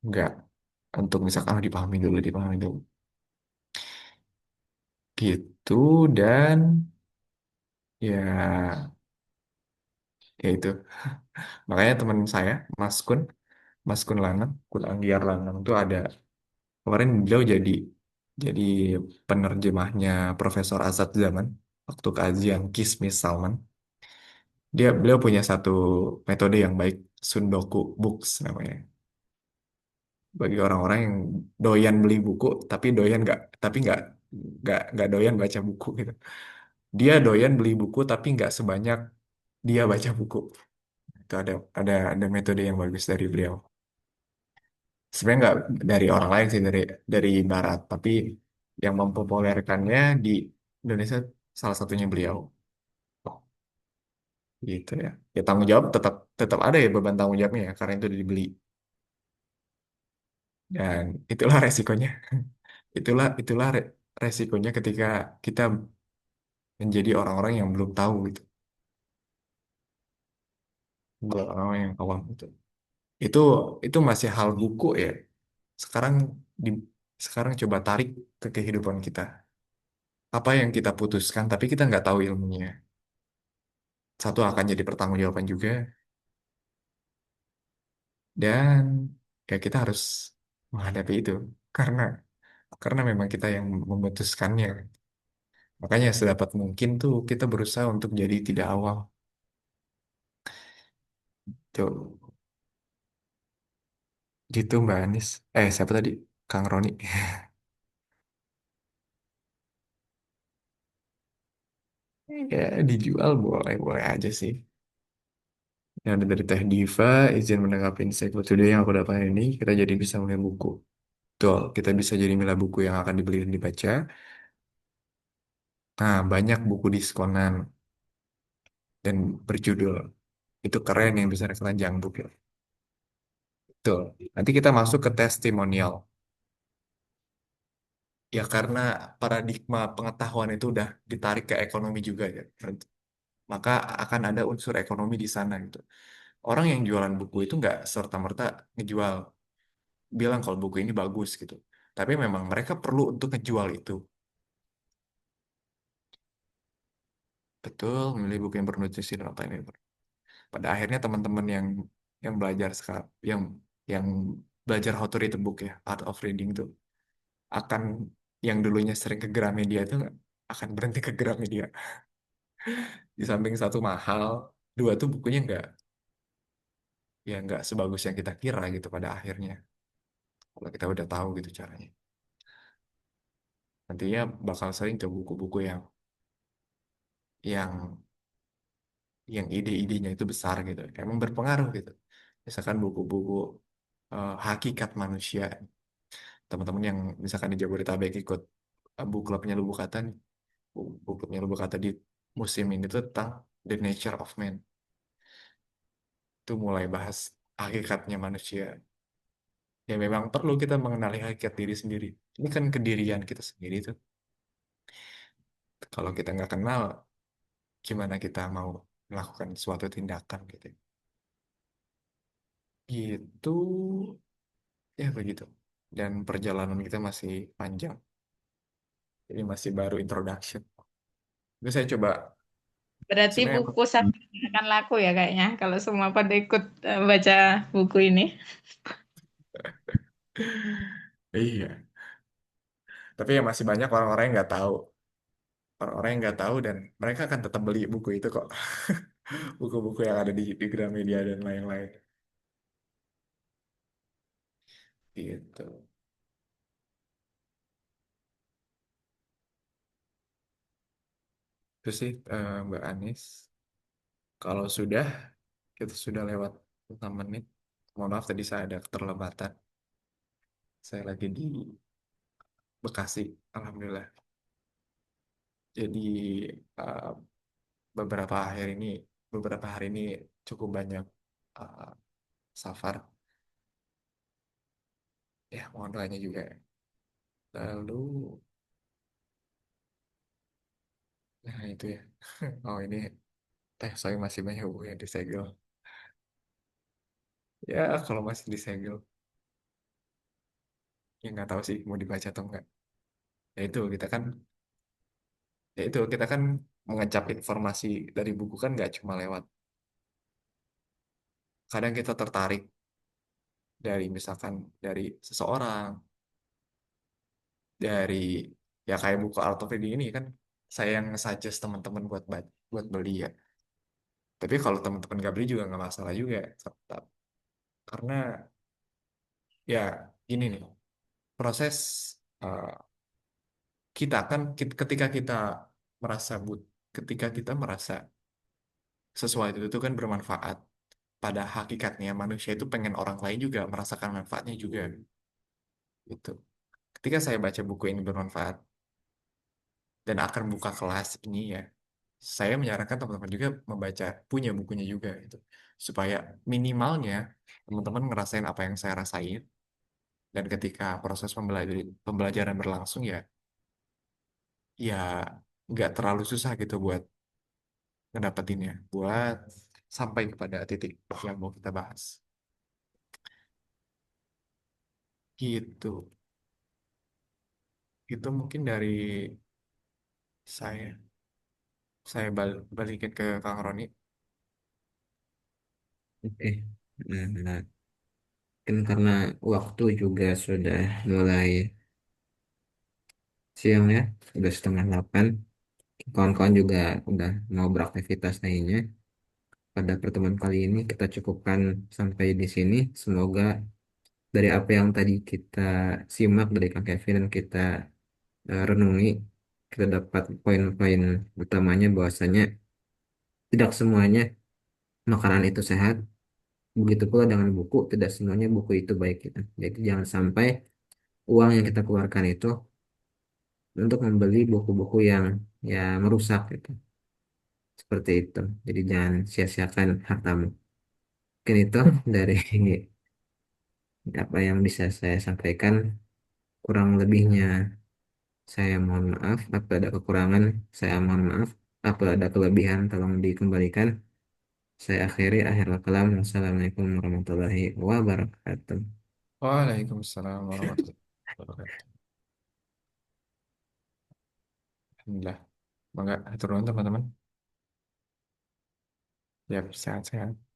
nggak untuk misalkan dipahami dulu gitu. Dan ya ya itu, makanya teman saya Mas Kun Lanang, Kun Anggiar Lanang tuh ada kemarin beliau jadi penerjemahnya Profesor Azad Zaman waktu kajian Kismis Salman. Beliau punya satu metode yang baik, Sundoku Books namanya. Bagi orang-orang yang doyan beli buku tapi doyan nggak doyan baca buku gitu. Dia doyan beli buku tapi nggak sebanyak dia baca buku. Itu ada metode yang bagus dari beliau. Sebenarnya nggak dari orang lain sih, dari Barat, tapi yang mempopulerkannya di Indonesia salah satunya beliau. Gitu ya. Ya tanggung jawab tetap tetap ada ya, beban tanggung jawabnya ya, karena itu udah dibeli. Dan itulah resikonya. Itulah resikonya ketika kita menjadi orang-orang yang belum tahu gitu. Belum orang yang awam gitu. Itu itu masih hal buku ya. Sekarang di sekarang coba tarik ke kehidupan kita. Apa yang kita putuskan tapi kita nggak tahu ilmunya. Satu akan jadi pertanggungjawaban juga, dan ya kita harus menghadapi itu karena memang kita yang memutuskannya. Makanya sedapat mungkin tuh kita berusaha untuk jadi tidak awam. Tuh, gitu Mbak Anis. Siapa tadi? Kang Roni. Ya, dijual boleh-boleh aja sih. Yang ada dari Teh Diva, izin menanggapi insight for today yang aku dapat ini, kita jadi bisa melihat buku. Betul, kita bisa jadi milah buku yang akan dibeli dan dibaca. Nah, banyak buku diskonan dan berjudul. Itu keren yang bisa keranjang buku. Betul. Nanti kita masuk ke testimonial. Ya karena paradigma pengetahuan itu udah ditarik ke ekonomi juga ya. Maka akan ada unsur ekonomi di sana gitu. Orang yang jualan buku itu nggak serta-merta ngejual, bilang kalau buku ini bagus gitu. Tapi memang mereka perlu untuk ngejual itu. Betul, memilih buku yang bernutrisi dan apa ini. Pada akhirnya teman-teman yang belajar sekarang, yang belajar how to read a book ya, art of reading itu akan, yang dulunya sering ke Gramedia itu akan berhenti ke Gramedia. Di samping satu mahal, dua tuh bukunya nggak sebagus yang kita kira gitu pada akhirnya. Kalau kita udah tahu gitu caranya. Nantinya bakal sering ke buku-buku yang ide-idenya itu besar gitu. Emang berpengaruh gitu. Misalkan buku-buku hakikat manusia. Teman-teman yang misalkan di Jabodetabek ikut book clubnya Lubuk Kata nih. Book clubnya Lubuk Kata di musim ini tuh tentang the nature of man. Itu mulai bahas hakikatnya manusia. Ya memang perlu kita mengenali hakikat diri sendiri. Ini kan kedirian kita sendiri tuh. Kalau kita nggak kenal, gimana kita mau melakukan suatu tindakan gitu. Gitu, ya begitu. Dan perjalanan kita masih panjang. Ini masih baru introduction. Itu saya coba Berarti sebenarnya. buku saya akan laku ya kayaknya kalau semua pada ikut baca buku ini. Iya, tapi ya masih banyak orang-orang yang nggak tahu. Orang-orang yang nggak tahu dan mereka akan tetap beli buku itu kok. Buku-buku yang ada di Gramedia dan lain-lain. Gitu. Itu sih Mbak Anis. Kalau sudah, kita sudah lewat 6 menit. Mohon maaf tadi saya ada keterlambatan. Saya lagi di Bekasi, alhamdulillah. Jadi eh, beberapa hari ini cukup banyak eh, safar. Ya, mohon doanya juga. Lalu, nah itu ya. Oh ini teh soy masih banyak buku yang disegel. Ya, kalau masih disegel, ya nggak tahu sih mau dibaca atau enggak. Ya itu kita kan mengecap informasi dari buku kan nggak cuma lewat. Kadang kita tertarik dari misalkan dari seseorang, dari ya kayak buku Art of Reading ini kan saya yang suggest teman-teman buat beli ya. Tapi kalau teman-teman nggak beli juga nggak masalah juga, tetap. Karena ya gini nih proses eh, kita kan ketika kita merasa sesuatu itu kan bermanfaat, pada hakikatnya manusia itu pengen orang lain juga merasakan manfaatnya juga gitu. Ketika saya baca buku ini bermanfaat dan akan buka kelas ini ya, saya menyarankan teman-teman juga punya bukunya juga gitu. Supaya minimalnya teman-teman ngerasain apa yang saya rasain dan ketika proses pembelajaran berlangsung ya ya nggak terlalu susah gitu buat ngedapetinnya, buat sampai kepada titik yang mau kita bahas. Gitu. Itu mungkin dari saya. Saya balikin ke Kang Roni. Oke. Nah, kan karena waktu juga sudah mulai siang ya, udah 7:30. Kawan-kawan juga udah mau beraktivitas lainnya. Pada pertemuan kali ini kita cukupkan sampai di sini. Semoga dari apa yang tadi kita simak dari Kang Kevin dan kita renungi, kita dapat poin-poin utamanya bahwasanya tidak semuanya makanan itu sehat. Begitu pula dengan buku, tidak semuanya buku itu baik gitu. Jadi jangan sampai uang yang kita keluarkan itu untuk membeli buku-buku yang ya merusak gitu. Seperti itu. Jadi jangan sia-siakan hartamu. Mungkin itu dari apa yang bisa saya sampaikan. Kurang lebihnya saya mohon maaf. Apabila ada kekurangan, saya mohon maaf. Apabila ada kelebihan, tolong dikembalikan. Saya akhiri akhir kalam. Wassalamualaikum warahmatullahi wabarakatuh. Waalaikumsalam warahmatullahi wabarakatuh. Alhamdulillah. Mangga, turun teman-teman. Ya, sehat-sehat.